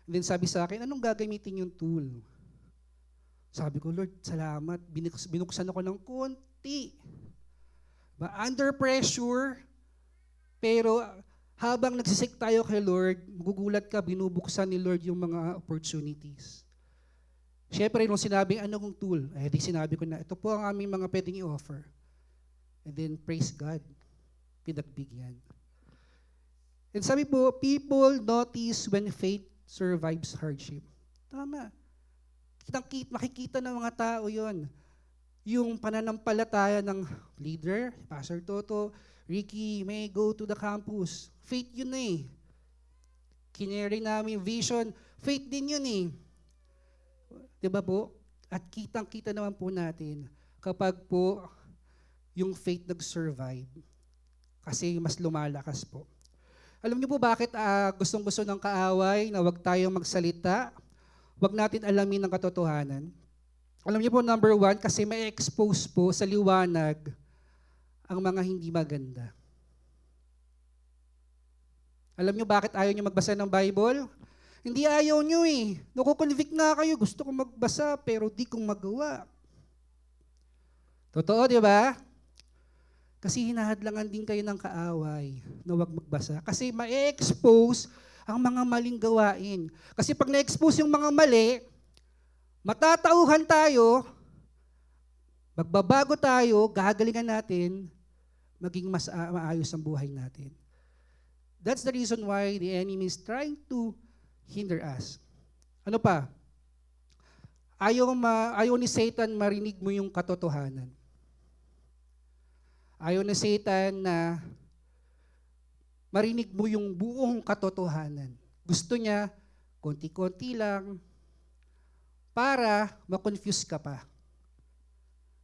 And then sabi sa akin, anong gagamitin yung tool? Sabi ko, Lord, salamat. Binuksan ako ng konti. Under pressure, pero habang nagsisik tayo kay Lord, magugulat ka, binubuksan ni Lord yung mga opportunities. Siyempre, nung sinabing ano kong tool, di sinabi ko na, ito po ang aming mga pwedeng i-offer. And then, praise God. Pinagbigyan. And sabi po, people notice when faith survives hardship. Tama. Makikita ng mga tao yon. Yung pananampalataya ng leader, Pastor Toto, Ricky, may go to the campus. Faith yun eh. Kineri namin vision. Faith din yun eh. Diba po? At kitang-kita naman po natin kapag po yung faith nag-survive. Kasi mas lumalakas po. Alam niyo po bakit gustong-gusto ng kaaway na wag tayong magsalita, wag natin alamin ang katotohanan? Alam niyo po, number 1, kasi may expose po sa liwanag ang mga hindi maganda. Alam niyo bakit ayaw niyo magbasa ng Bible? Hindi ayaw niyo eh. Nakukonvict na kayo, gusto kong magbasa pero di kong magawa. Totoo, di ba? Kasi hinahadlangan din kayo ng kaaway na huwag magbasa. Kasi ma-expose ang mga maling gawain. Kasi pag na-expose yung mga mali, matatauhan tayo, magbabago tayo, gagalingan natin, maging mas maayos ang buhay natin. That's the reason why the enemy is trying to hinder us. Ano pa? Ayaw ni Satan marinig mo yung katotohanan. Ayaw ni Satan na marinig mo yung buong katotohanan. Gusto niya, konti-konti lang, para ma-confuse ka pa.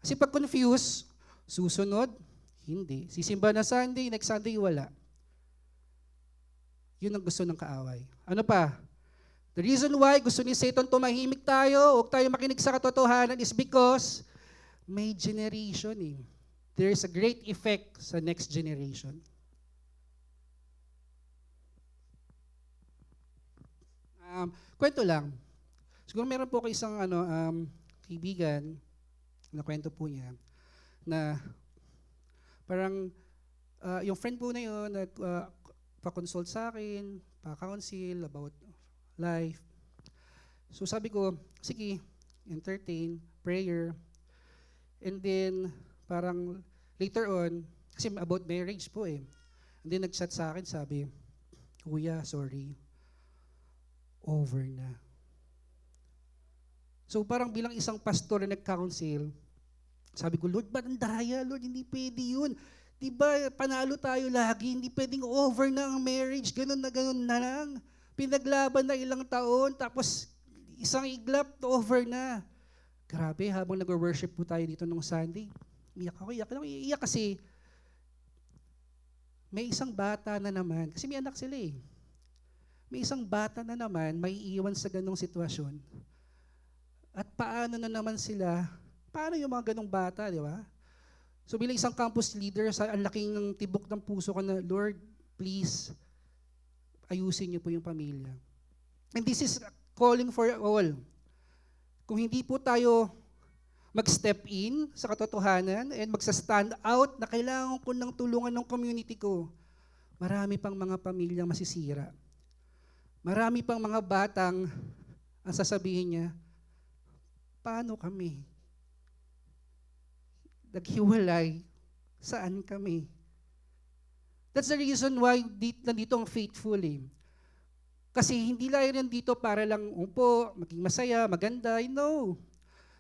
Kasi pag confuse, susunod, hindi. Sisimba na Sunday, next Sunday, wala. Yun ang gusto ng kaaway. Ano pa? The reason why gusto ni Satan tumahimik tayo, huwag tayo makinig sa katotohanan is because may generation eh. There is a great effect sa next generation. Kwento lang. Siguro meron po ko isang kaibigan na kwento po niya na parang yung friend po na yun pa-consult sa akin, pa-counsel about life. So sabi ko, sige, entertain, prayer. And then, parang later on, kasi about marriage po eh. And then nag-chat sa akin, sabi, Kuya, sorry, over na. So parang bilang isang pastor na nag-counsel, sabi ko, Lord, ba't ang daya? Lord, hindi pwede yun. Diba, panalo tayo lagi, hindi pwedeng over na ang marriage, ganun na lang. Pinaglaban na ilang taon, tapos isang iglap, over na. Grabe, habang nag-worship po tayo dito nung Sunday, iyak kasi may isang bata na naman, kasi may anak sila eh. May isang bata na naman, may iiwan sa ganong sitwasyon. At paano na naman sila, paano yung mga ganong bata, di ba? So bilang isang campus leader, ang laking tibok ng puso ko na, Lord, please, ayusin niyo po yung pamilya. And this is calling for all. Kung hindi po tayo mag-step in sa katotohanan and magsa-stand out na kailangan ko ng tulungan ng community ko. Marami pang mga pamilyang masisira. Marami pang mga batang ang sasabihin niya, paano kami? Naghiwalay, saan kami? That's the reason why nandito ang faithful eh. Kasi hindi lang yan dito para lang upo, maging masaya, maganda. No.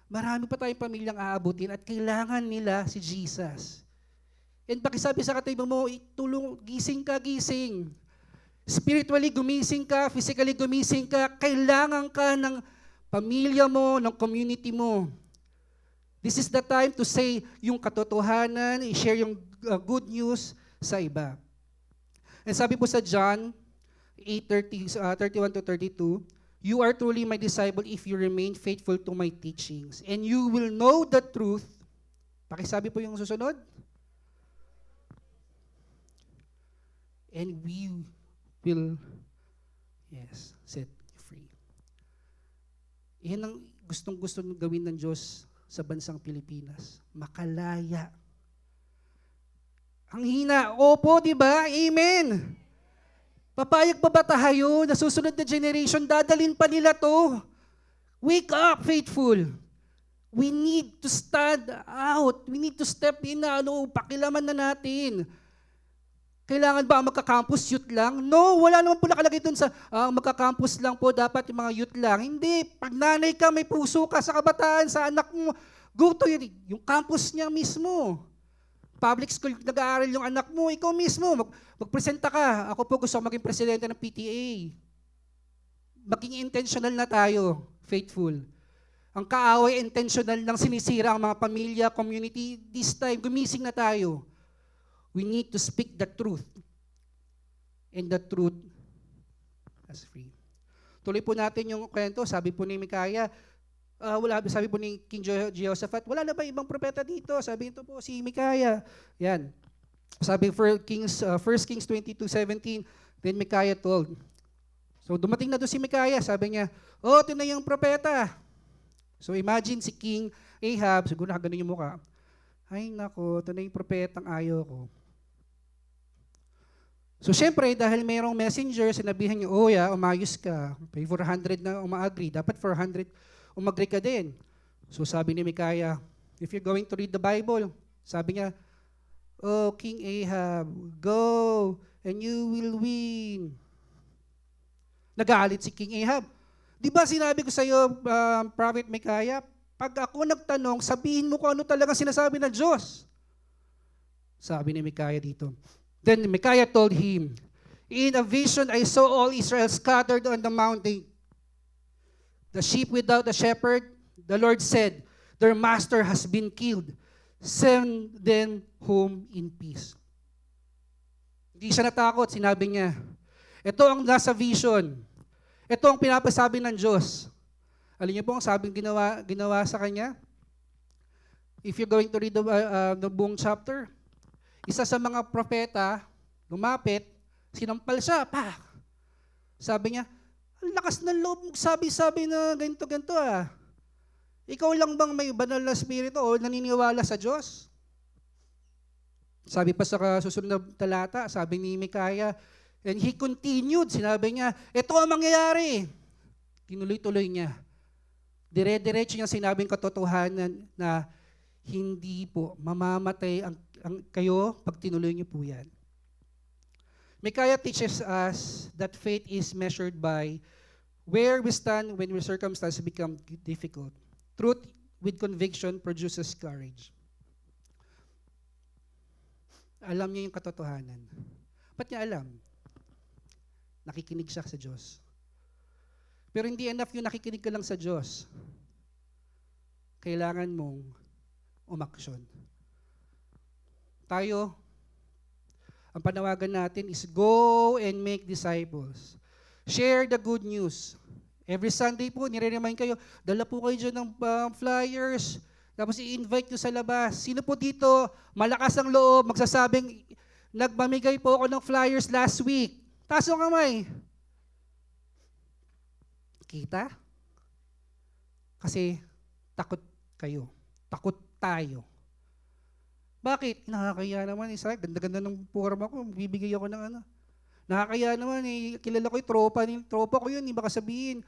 Marami pa tayong pamilyang aabutin at kailangan nila si Jesus. And pakisabi sa katabi mo, tulong, gising ka, gising. Spiritually gumising ka, physically gumising ka, kailangan ka ng pamilya mo, ng community mo. This is the time to say yung katotohanan, i-share yung good news sa iba. And sabi po sa John 8:31 to 32, you are truly my disciple if you remain faithful to my teachings. And you will know the truth. Pakisabi po yung susunod. And we will, set you free. Iyan ang gustong-gusto gawin ng Diyos sa bansang Pilipinas. Makalaya. Ang hina, opo, di ba? Amen. Papayag pa ba tayo na susunod na generation, dadalin pa nila to? Wake up, faithful. We need to stand out. We need to step in na pakilaman na natin. Kailangan ba ang magka-campus youth lang? No, wala naman po nakalagay dun sa magka-campus lang po, dapat yung mga youth lang. Hindi, pag nanay ka, may puso ka sa kabataan, sa anak mo, go to yung campus niya mismo. Public school, nag-aaral yung anak mo, ikaw mismo, magpresenta ka. Ako po gusto maging presidente ng PTA. Maging intentional na tayo, faithful. Ang kaaway intentional lang sinisira ang mga pamilya, community. This time, gumising na tayo. We need to speak the truth. And the truth is free. Tuloy po natin yung kwento, sabi po ni Micaiah, sabi po ni King Jehoshaphat, wala na ba ibang propeta dito? Sabi ito po si Micaiah. Yan. Sabi 1 Kings 22:17, then Micaiah told. So dumating na doon si Micaiah, sabi niya, ito na yung propeta. So imagine si King Ahab, siguro nakaganon yung mukha. Ay nako, ito na yung propetang ayaw ko. So syempre, dahil mayroong messenger, sinabihan niya, umayos ka. Pay 400 na umaagree. Dapat 400 umagri ka din. So sabi ni Micaiah, if you're going to read the Bible, sabi niya, King Ahab, go and you will win. Nagalit si King Ahab. Di ba sinabi ko sa iyo, Prophet Micaiah, pag ako nagtanong, sabihin mo kung ano talaga sinasabi ng Diyos. Sabi ni Micaiah dito. Then Micaiah told him, in a vision I saw all Israel scattered on the mountain. The sheep without a shepherd, the Lord said, their master has been killed. Send them home in peace. Hindi siya natakot, sinabi niya, ito ang nasa vision. Ito ang pinapasabi ng Diyos. Alam niyo po ang sabing ginawa sa kanya? If you're going to read the buong chapter, isa sa mga propeta, lumapit, sinampal siya, Sabi niya, ang lakas ng loob, sabi na ganito ah. Ikaw lang bang may banal na spirito o naniniwala sa Diyos? Sabi pa sa susunod na talata, sabi ni Micaiah, and he continued, sinabi niya, ito ang mangyayari. Tinuloy-tuloy niya. Dire-diretso niya sinabing katotohanan na hindi po mamamatay ang kayo pag tinuloy niyo po yan. Micaiah teaches us that faith is measured by where we stand when our circumstances become difficult. Truth with conviction produces courage. Alam niya yung katotohanan. Ba't niya alam? Nakikinig siya sa Diyos. Pero hindi enough yung nakikinig ka lang sa Diyos. Kailangan mong umaksyon. Tayo, ang panawagan natin is go and make disciples. Share the good news. Every Sunday po, nire-remind kayo, dala po kayo dyan ng flyers, tapos i-invite nyo sa labas. Sino po dito, malakas ang loob, magsasabing, nagmamigay po ako ng flyers last week. Taas ang kamay. Kita? Kasi takot kayo. takot tayo. Bakit? Nakakaya naman eh. Ganda-ganda ng forma ko. Bibigay ako ng ano. Nakakaya naman eh. Kilala ko yung tropa ko yun. Baka sabihin,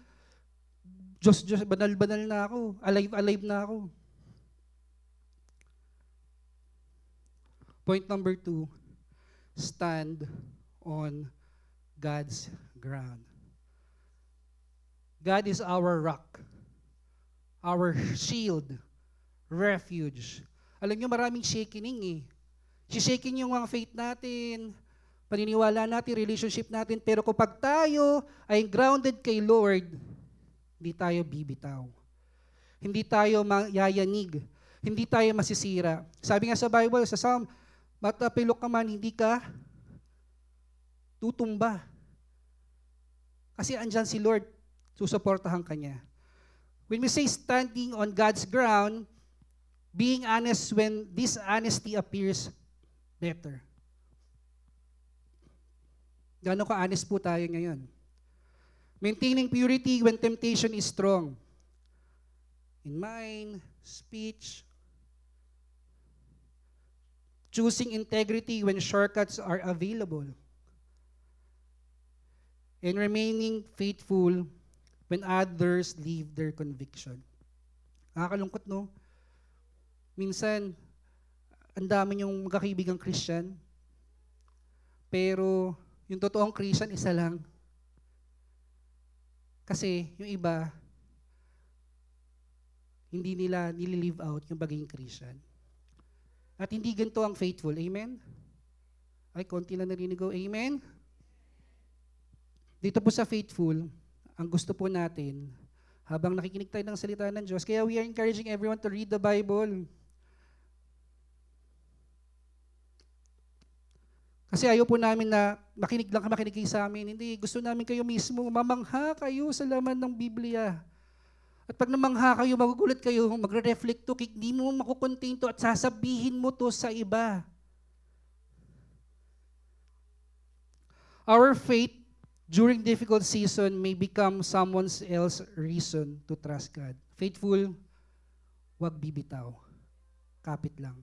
Diyos, banal-banal na ako. Alive na ako. Point number 2, stand on God's ground. God is our rock, our shield, refuge. Alam niyo, maraming shaking eh. Shaking yung mga faith natin, paniniwala natin, relationship natin. Pero kapag tayo ay grounded kay Lord, hindi tayo bibitaw. Hindi tayo yayanig. Hindi tayo masisira. Sabi nga sa Bible, sa Psalm, matapilok ka man, hindi ka tutumba. Kasi andyan si Lord, susuportahan ka niya. When we say standing on God's ground, being honest when this honesty appears better. Gano'n ka-honest po tayo ngayon? Maintaining purity when temptation is strong. In mind, speech. Choosing integrity when shortcuts are available. And remaining faithful when others leave their conviction. Nakakalungkot, no? Minsan, ang dami niyong magkakaibigang Christian, pero yung totoong Christian, isa lang. Kasi yung iba, hindi nila nililive out yung pagiging Christian. At hindi ganito ang faithful. Amen? Ay, konti lang narinig ko. Amen? Dito po sa faithful, ang gusto po natin, habang nakikinig tayo ng salita ng Diyos, kaya we are encouraging everyone to read the Bible. Kasi ayaw po namin na makinig kayo sa amin. Hindi, gusto namin kayo mismo, mamangha kayo sa laman ng Biblia. At pag namangha kayo, magugulat kayo, magre-reflect to, hindi mo makukontain to at sasabihin mo to sa iba. Our faith during difficult season may become someone else's reason to trust God. Faithful, wag bibitaw. Kapit lang.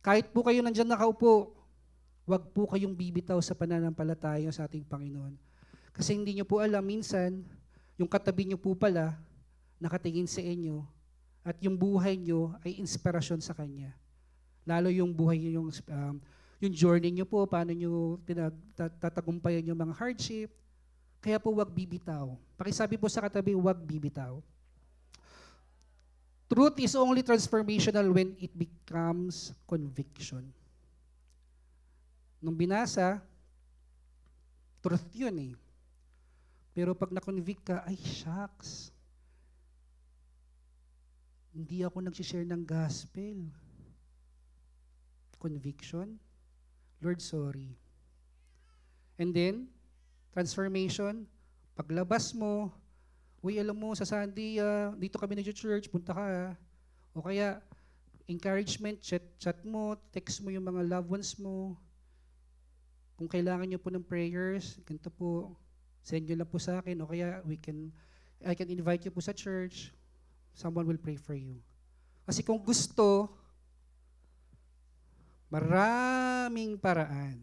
Kahit po kayo nandyan nakaupo, wag po kayong bibitaw sa pananampalataya sa ating Panginoon. Kasi hindi nyo po alam, minsan, yung katabi nyo po pala, nakatingin sa inyo, at yung buhay nyo ay inspirasyon sa Kanya. Lalo yung buhay nyo, yung journey nyo po, paano nyo tatagumpayan yung mga hardship. Kaya po wag bibitaw. Pakisabi po sa katabi, wag bibitaw. Truth is only transformational when it becomes conviction. Nung binasa, truth yun eh. Pero pag na-convict ka, ay shucks. Hindi ako nag-share ng gospel. Conviction. Lord, sorry. And then, transformation. Paglabas mo, uy, alam mo, sa Sunday, dito kami nag-church, punta ka. O kaya, encouragement, chat mo, text mo yung mga loved ones mo. Kung kailangan nyo po ng prayers, ganito po, send nyo lang po sa akin. O kaya, I can invite you po sa church. Someone will pray for you. Kasi kung gusto, maraming paraan.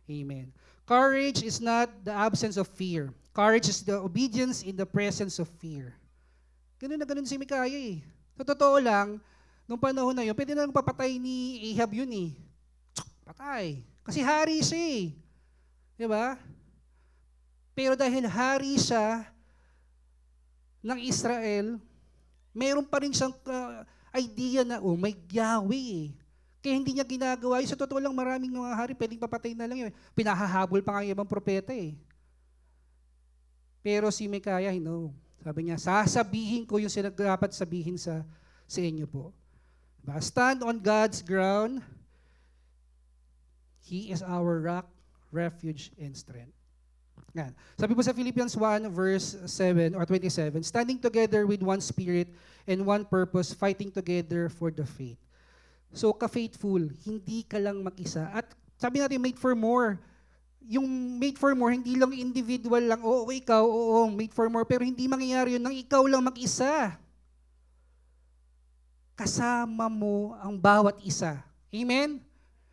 Amen. Courage is not the absence of fear. Courage is the obedience in the presence of fear. Ganun na ganun si Mikaya eh. Sa totoo lang, nung panahon na yun, pwede na lang papatay ni Ahab yun eh. Patay. Kasi hari siya eh. Diba? Pero dahil hari siya ng Israel, meron pa rin siyang idea na, oh, may Yahweh eh. Kaya hindi niya ginagawa. Sa totoo lang, maraming mga hari, pwedeng papatay na lang yun. Pinahahabol pa nga yung ibang propeta eh. Pero si Mikaya, no. Sabi niya, sasabihin ko yung dapat sabihin sa inyo po. Diba? Stand on God's ground. He is our rock, refuge, and strength. Yan. Sabi po sa Philippians 1 verse 7 or 27, standing together with one spirit and one purpose, fighting together for the faith. So, ka-faithful, hindi ka lang mag-isa. At sabi natin, made for more. Yung made for more, hindi lang individual lang, oo, ikaw, oo, made for more, pero hindi mangyayari yun nang ikaw lang mag-isa. kasama mo ang bawat isa. Amen?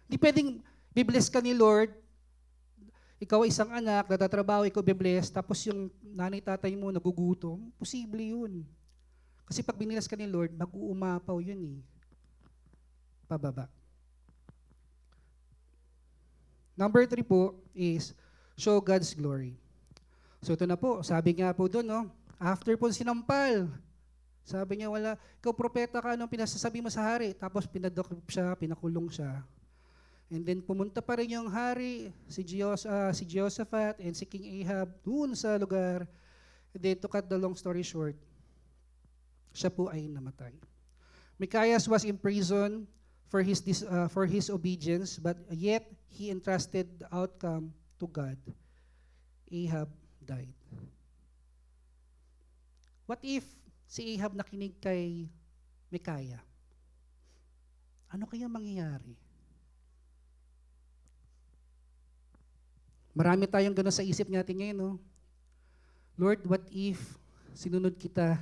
Di pwedeng bibless ka ni Lord, ikaw ay isang anak, natatrabaho, ikaw bibless, tapos yung nanay tatay mo nagugutom. Posible yun. Kasi pag binilas ka ni Lord, mag-uumapaw yun eh. Pababa. Number 3 po is show God's glory. So ito na po, sabi nga po doon, no? After po sinampal, sabi niya, wala, ikaw propeta ka, anong pinasasabi mo sa hari? Tapos pinadakip siya, pinakulong siya. And then pumunta pa rin yung hari, si Jehoshaphat and si King Ahab doon sa lugar. And then to cut the long story short, siya po ay namatay. Micaiah was in prison for his obedience, but yet he entrusted the outcome to God. Ahab died. What if si Ahab nakinig kay Micaiah? Ano kaya mangyayari? Marami tayong gano'n sa isip natin ngayon, no? Lord, what if sinunod kita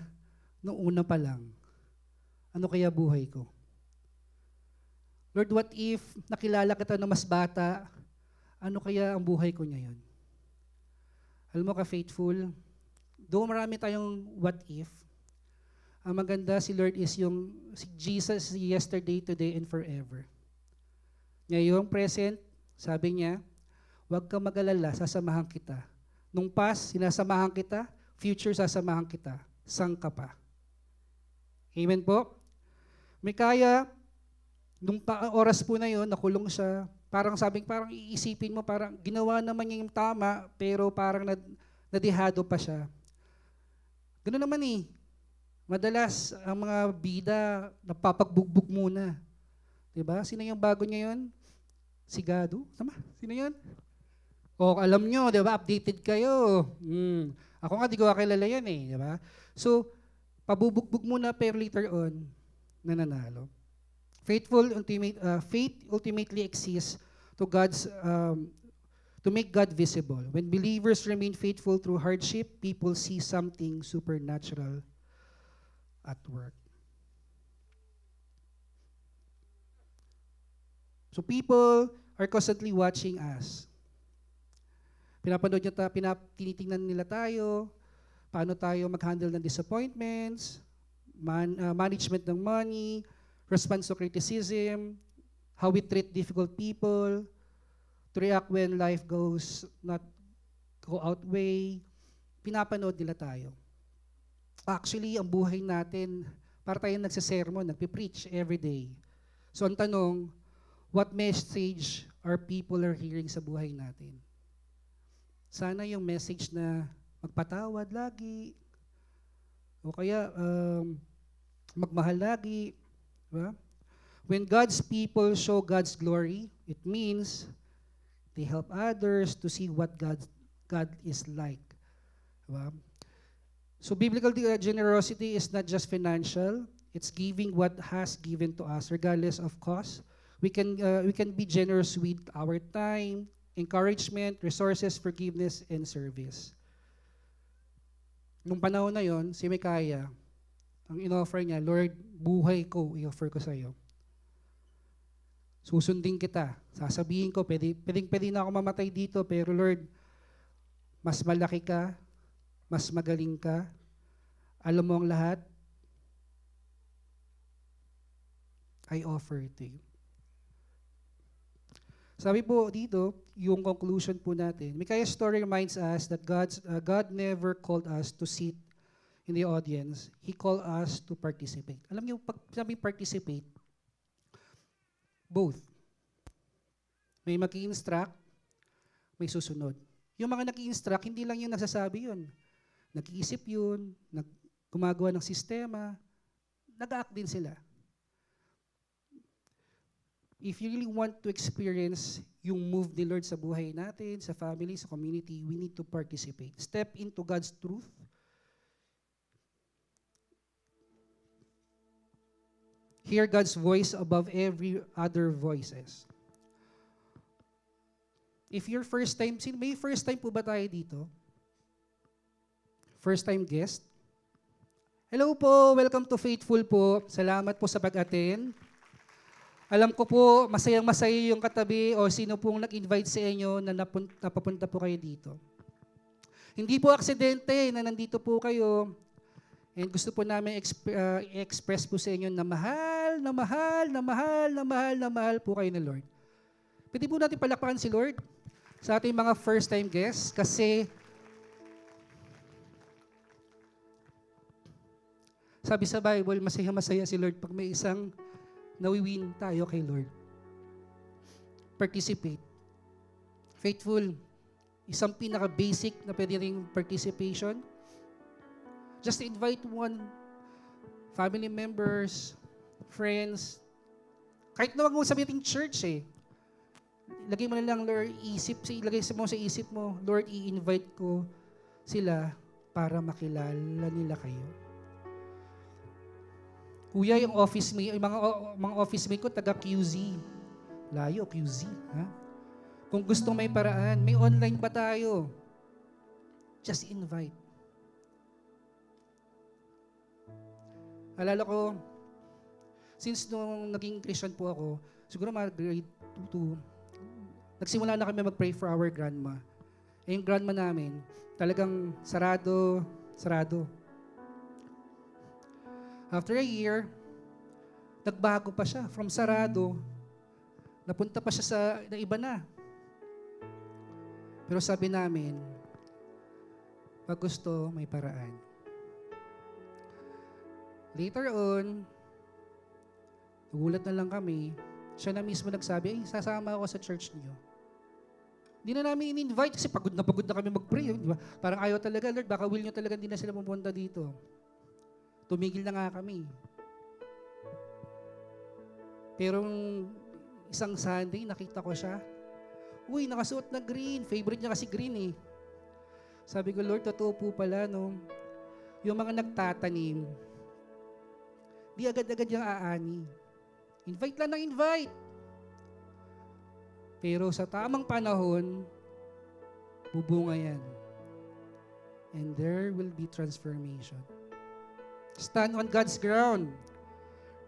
noong una pa lang? Ano kaya buhay ko? Lord, what if nakilala kita na mas bata? Ano kaya ang buhay ko ngayon? Alam mo ka-faithful, doon marami tayong what if. Ang maganda si Lord is si Jesus yesterday, today, and forever. Ngayong present, sabi niya, huwag kang mag-alala, sasamahan kita. Nung past, sinasamahan kita. Future, sasamahan kita. Sang ka pa. Amen po? Micaiah, nung oras po na yon, nakulong siya. Parang iisipin mo, parang ginawa naman niya yung tama, pero parang nadihado pa siya. Ganoon naman eh. Madalas, ang mga bida, napapagbugbog muna. Diba? Sino yung bago niya yun? Si Gado? Tama? Sino yun? O, alam nyo, di ba? Updated kayo. Ako nga, di ko kakilala yan eh. Di ba? So, pabubugbog muna, pero later on, nananalo. Faith ultimately exists to make God visible. When believers remain faithful through hardship, people see something supernatural at work. So people are constantly watching us. Tinitingnan nila tayo, paano tayo mag-handle ng disappointments, management ng money, response to criticism, how we treat difficult people, to react when life goes not go out way. Pinapanood nila tayo. Actually, ang buhay natin, para tayong nagsisermon, nagpipreach every day. So ang tanong, what message are people are hearing sa buhay natin? Sana yung message na magpatawad lagi, o kaya magmahal lagi. Diba? When God's people show God's glory, it means they help others to see what God is like. Diba? So biblical generosity is not just financial, it's giving what has given to us regardless of cost. We can be generous with our time, encouragement, resources, forgiveness, and service. Nung panahon na yon, si Micaiah, ang in-offer niya, Lord, buhay ko, i-offer ko sa iyo. Susundin kita. Sasabihin ko, pwede na ako mamatay dito, pero Lord, mas malaki ka, mas magaling ka, alam mo ang lahat, I offer to you. Sabi po dito, yung conclusion po natin, Micaiah's story reminds us that God never called us to sit in the audience. He called us to participate. Alam niyo, pag sabi participate, both. May mag-i-instruct, may susunod. Yung mga nag-i-instruct, hindi lang yung nagsasabi yun. Nag-iisip yun, gumagawa ng sistema, nag-act din sila. If you really want to experience yung move ni Lord sa buhay natin, sa family, sa community, we need to participate. Step into God's truth. Hear God's voice above every other voices. If you're first time, may first time po ba tayo dito? First time guest? Hello po, welcome to Faithful po. Salamat po sa pag-attend. Alam ko po, masayang-masaya yung katabi o sino pong nag-invite sa inyo na napapunta po kayo dito. Hindi po aksidente na nandito po kayo. And gusto po namin i-express po sa inyo na mahal, na mahal, na mahal, na mahal, na mahal po kayo ni Lord. Pwede po natin palakpakan si Lord sa ating mga first-time guests kasi sabi sa Bible, masaya-masaya si Lord pag may isang nawiwin tayo kay Lord. Participate. Faithful, isang pinaka-basic na pwede ring participation. Just invite one family members, friends. Kahit na wag mo sabihin church eh. Lagay mo na lang, Lord, ilagay mo sa isip mo, Lord, i-invite ko sila para makilala nila kayo. Kuya, yung office mate, yung mga office mate ko, taga QZ. Layo, QZ. Ha? Kung gusto may paraan, may online pa tayo. Just invite. Alala ko, since nung naging Christian po ako, siguro mga grade 2, nagsimula na kami mag-pray for our grandma. Eh, yung grandma namin, talagang sarado. After a year, nagbago pa siya. From sarado, napunta pa siya na iba na. Pero sabi namin, pag gusto, may paraan. Later on, nagulat na lang kami, siya na mismo nagsabi, sasama ako sa church niyo. Hindi na namin in-invite kasi pagod na kami mag-pray. Di ba? Parang ayaw talaga, Lord, baka will nyo talaga hindi na sila pumunta dito. Tumigil na nga kami. Pero isang Sunday, nakita ko siya. Uy, nakasuot na green. Favorite niya kasi green eh. Sabi ko, Lord, totoo po pala, no? Yung mga nagtatanim, di agad-agad yung aani. Invite lang ng invite. Pero sa tamang panahon, bubunga yan. And there will be transformation. Stand on God's ground.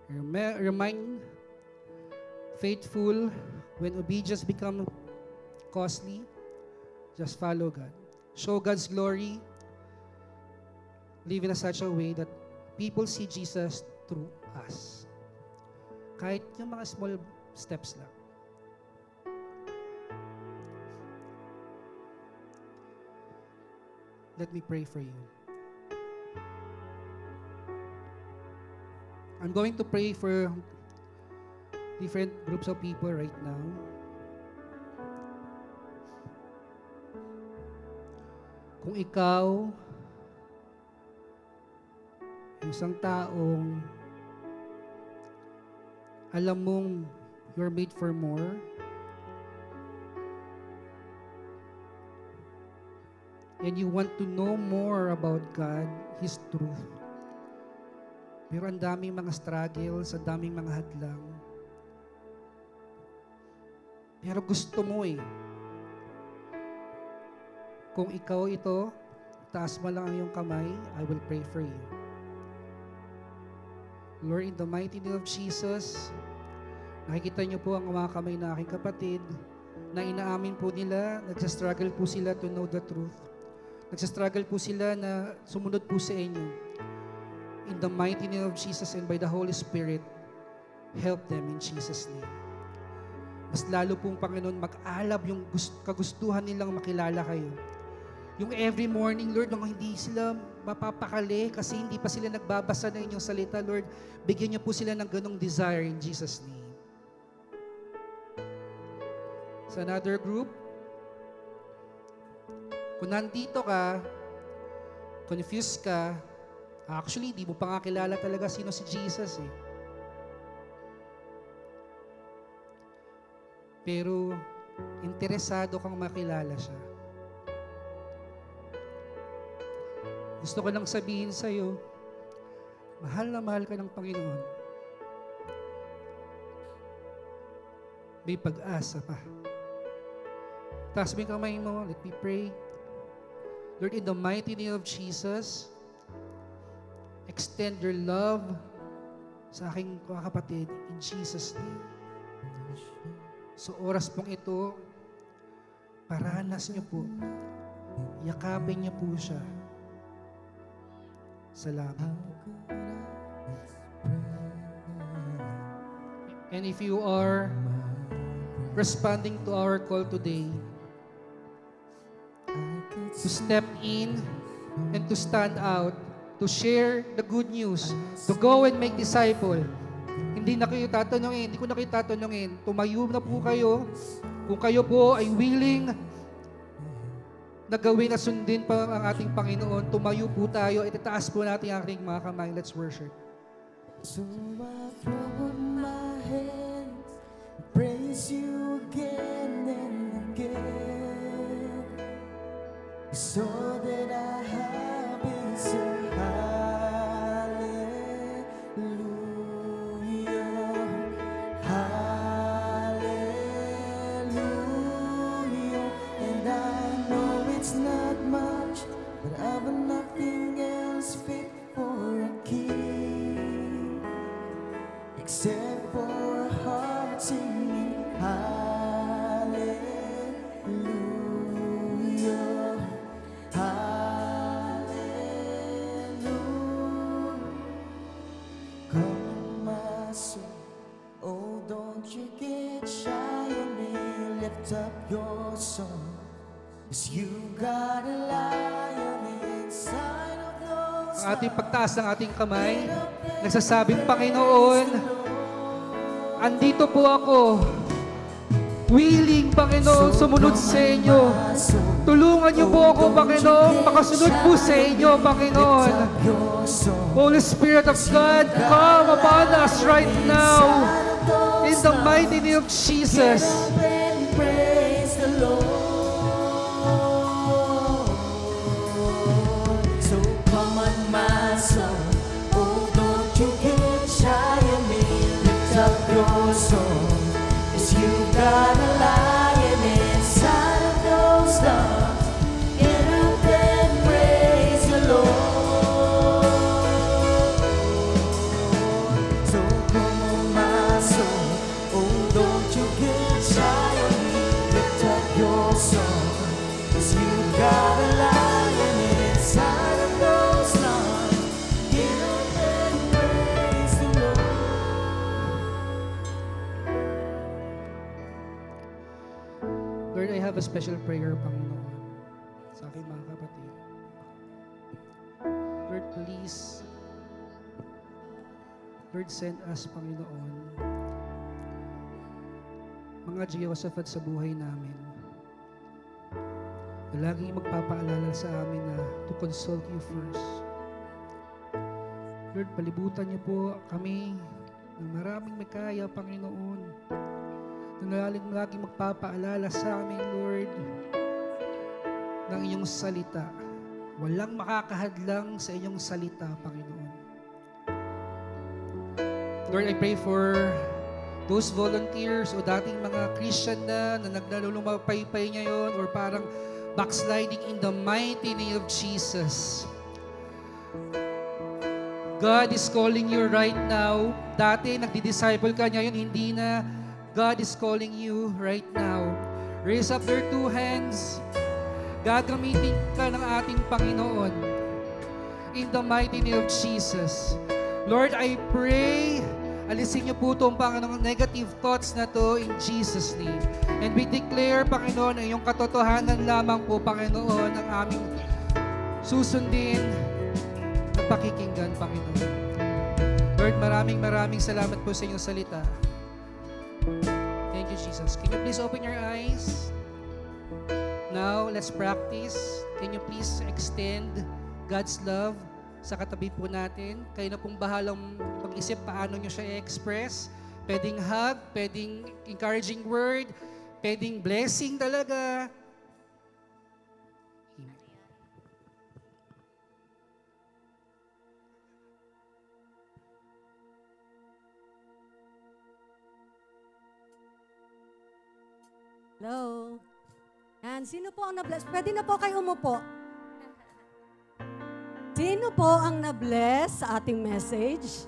Remain faithful when obedience becomes costly. Just follow God. Show God's glory. Live in such a way that people see Jesus through us. Kahit yung mga small steps lang. Let me pray for you. I'm going to pray for different groups of people right now. Kung ikaw, isang taong alam mong you're made for more, and you want to know more about God, His truth, pero ang daming mga struggles, ang daming mga hadlang. Pero gusto mo eh. Kung ikaw ito, taas mo lang ang iyong kamay, I will pray for you. Lord, in the mighty name of Jesus, nakikita niyo po ang mga kamay na aking kapatid na inaamin po nila, nagsastruggle po sila to know the truth. Nagsastruggle po sila na sumunod po sa inyo. In the mighty name of Jesus and by the Holy Spirit, help them in Jesus' name. Mas lalo pong Panginoon, mag-alab yung kagustuhan nilang makilala kayo. Yung every morning, Lord, nung hindi sila mapapakali kasi hindi pa sila nagbabasa ng inyong salita, Lord, bigyan niyo po sila ng ganong desire in Jesus' name. Sa another group, kung nandito ka, confused ka, actually, di mo pa nga kilala talaga sino si Jesus eh. Pero, interesado kang makilala siya. Gusto ko lang sabihin sa'yo, mahal na mahal ka ng Panginoon. May pag-asa pa. Taas mo yung kamay mo, let me pray. Lord, in the mighty name of Jesus, extend your love sa aking mga kapatid in Jesus' name. So oras pong ito, paranas niyo po. Yakapin niyo po siya. Salamat po. And if you are responding to our call today, to step in and to stand out, to share the good news, to go and make disciple. Hindi ko na kayo tatanungin. Tumayo na po kayo. Kung kayo po ay willing na gawin at sundin pa ang ating Panginoon, tumayo po tayo, itataas po natin ang ating mga kamay. Let's worship. So I throw up my hands, praise you again and again, so that I have is a hallelujah, hallelujah. And I know it's not much, but I've nothing else fit for a king, except for a heart singing hallelujah, hallelujah. Come my soul, oh don't you get shy of me, lift up your song, 'cause you got a lion inside of those Ang ating pagtaas ng ating kamay, nagsasabing, Panginoon, andito po ako. Willing, Panginoon, sumunod sa inyo. Tulungan niyo po ako, Panginoon, makasunod po sa inyo, Panginoon. Holy Spirit of God, come upon us right now. In the mighty name of Jesus. Praise the Lord. So come on, my soul, oh don't you get shy of me, lift up your soul, 'cause you got a lion inside of those lungs. Get up and praise the Lord. So come on, my soul, oh don't you get shy of me, lift up your soul, 'cause you got a lion inside of those lungs. Get up and praise the Lord. Lord, I have a special prayer, Panginoon, sa aking mga kapatid. Lord, please, Lord, send us, Panginoon, mga Jehoshaphat sa buhay namin, na laging magpapaalala sa amin na to consult you first. Lord, palibutan niyo po kami ng maraming may kaya, Panginoon, na laging magpapaalala sa amin, Lord, ng inyong salita. Walang makakahadlang sa inyong salita, Panginoon. Lord, I pray for those volunteers o dating mga Christian na naglalulumapaypay ngayon or parang backsliding in the mighty name of Jesus. God is calling you right now. Dati nagdi-disciple ka, ngayon hindi na. God is calling you right now. Raise up your two hands. Gagamitin ka ng ating Panginoon. In the mighty name of Jesus. Lord, I pray, alisin niyo po itong Panginoon negative thoughts na to in Jesus' name. And we declare, Panginoon, na yung katotohanan lamang po, Panginoon, ang aming susundin at pakikinggan, Panginoon. Lord, maraming salamat po sa inyong salita. Thank you, Jesus. Can you please open your eyes? Now, let's practice. Can you please extend God's love sa katabi po natin? Kayo na pong bahalang pag-isip paano nyo siya i-express. Pwedeng hug, pwedeng encouraging word, pwedeng blessing talaga. Hello? Yan, sino po ang na-bless? Pwede na po kayo umupo. Sino po ang na-bless sa ating message?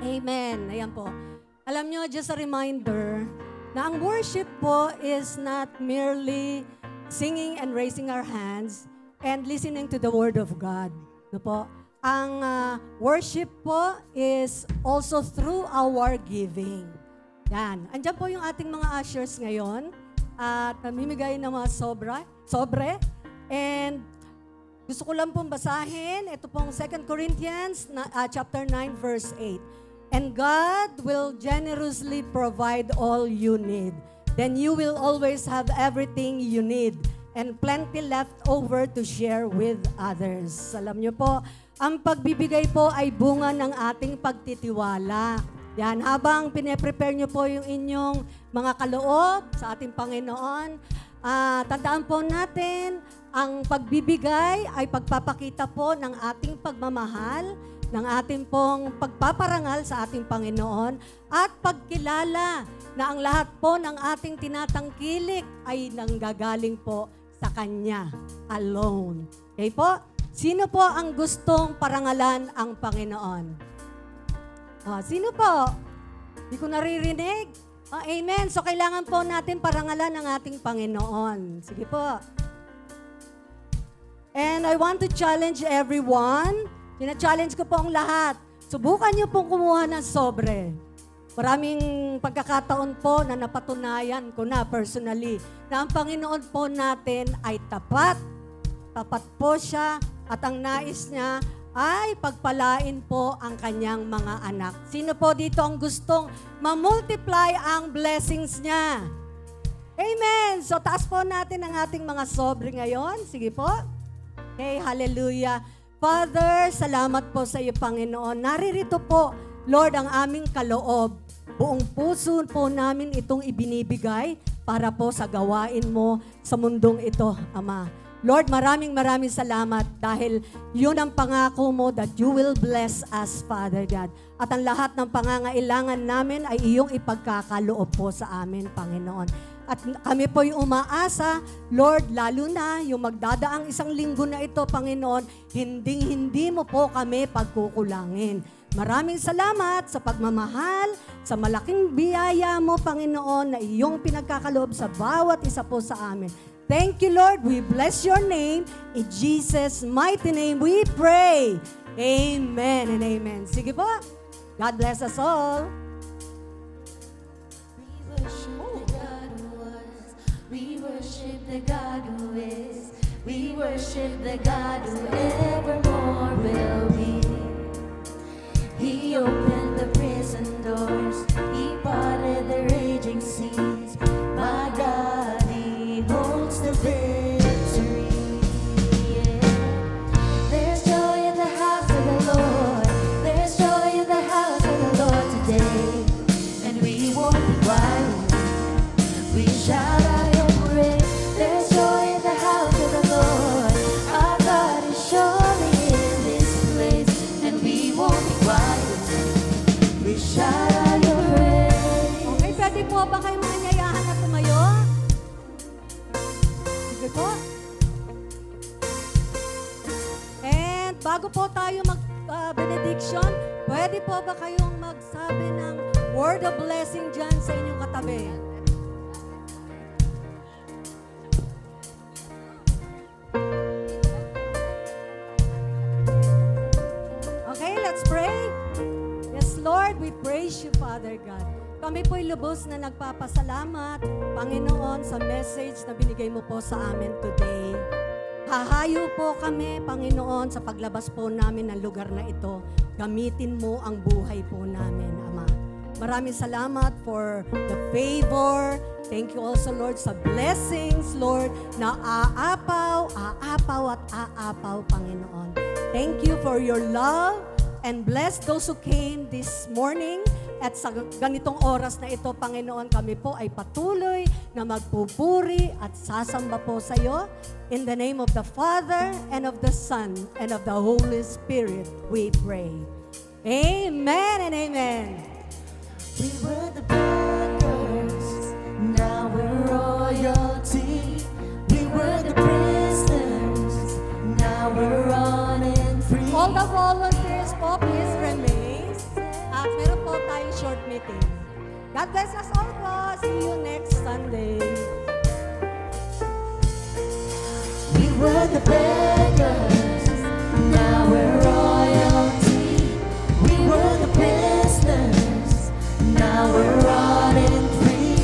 Amen. Ayan po. Alam nyo, just a reminder na ang worship po is not merely singing and raising our hands and listening to the Word of God. No po? Ang worship po is also through our giving. Yan. Andyan po yung ating mga ushers ngayon at namimigay ng mga sobre. And gusto ko lang pong basahin. Ito pong 2 Corinthians chapter 9 verse 8. And God will generously provide all you need. Then you will always have everything you need and plenty left over to share with others. Alam niyo po, ang pagbibigay po ay bunga ng ating pagtitiwala. Yan, habang pine-prepare niyo po yung inyong mga kaloob sa ating Panginoon, tandaan po natin, ang pagbibigay ay pagpapakita po ng ating pagmamahal, ng ating pong pagpaparangal sa ating Panginoon, at pagkilala na ang lahat po ng ating tinatangkilik ay nanggagaling po sa Kanya alone. Okay po? Sino po ang gustong parangalan ang Panginoon? Sino po? Hindi ko naririnig. Amen. So, kailangan po natin parangalan ang ating Panginoon. Sige po. And I want to challenge everyone. Tina-challenge ko po ang lahat. Subukan niyo pong kumuha ng sobre. Maraming pagkakataon po na napatunayan ko na personally na ang Panginoon po natin ay tapat. Tapat po siya at ang nais niya ay pagpalain po ang kanyang mga anak. Sino po dito ang gustong ma-multiply ang blessings niya? Amen! So taas po natin ang ating mga sobre ngayon. Sige po. Okay, hallelujah. Father, salamat po sa iyo, Panginoon. Naririto po, Lord, ang aming kaloob. Buong puso po namin itong ibinibigay para po sa gawain mo sa mundong ito, Ama. Lord, maraming salamat dahil yun ang pangako mo that you will bless us, Father God. At ang lahat ng pangangailangan namin ay iyong ipagkakaloob po sa amin, Panginoon. At kami po'y umaasa, Lord, lalo na yung magdadaang isang linggo na ito, Panginoon, hindi mo po kami pagkukulangin. Maraming salamat sa pagmamahal, sa malaking biyaya mo, Panginoon, na iyong pinagkakaloob sa bawat isa po sa amin. Thank you, Lord. We bless your name. In Jesus' mighty name we pray. Amen and amen. Sige po. God bless us all. We worship the God who is. We worship the God who evermore will be. He opened the prison doors. He parted the raging seas. My God, He holds the victory. Yeah. There's joy in the house of the Lord. There's joy in the house of the Lord today. And we won't be quiet. We shout out your praise. There's joy in the house of the Lord. Our God is surely in this place. And we won't be quiet. We shout out your praise. Okay, pwede po ba kayo mga nyayahan na tumayo? Sige po. And bago po tayo mag-benediction, pwede po ba kayong magsabi ng word of blessing dyan sa inyong katabi? Okay, let's pray. Yes, Lord, we praise you, Father God. Kami po'y lubos na nagpapasalamat, Panginoon, sa message na binigay mo po sa amin today. Hahayo po kami, Panginoon, sa paglabas po namin ng lugar na ito. Gamitin mo ang buhay po namin, Ama. Maraming salamat for the favor. Thank you also, Lord, sa blessings, Lord, na aapaw at aapaw, Panginoon. Thank you for your love and bless those who came this morning. At sa ganitong oras na ito, Panginoon, kami po ay patuloy na magpupuri at sasamba po sa iyo. In the name of the Father, and of the Son, and of the Holy Spirit, we pray. Amen and amen. We were the beggars, now we're royalty. We were the prisoners, now we're on in everything. God bless us all po. See you next Sunday. We were the beggars, now we're royalty. We were the prisoners, now we're running free.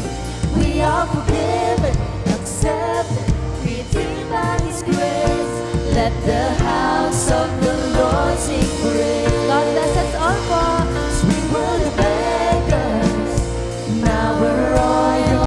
We are forgiven, accepted, redeemed by His grace. Let the house of the Lord sing praise.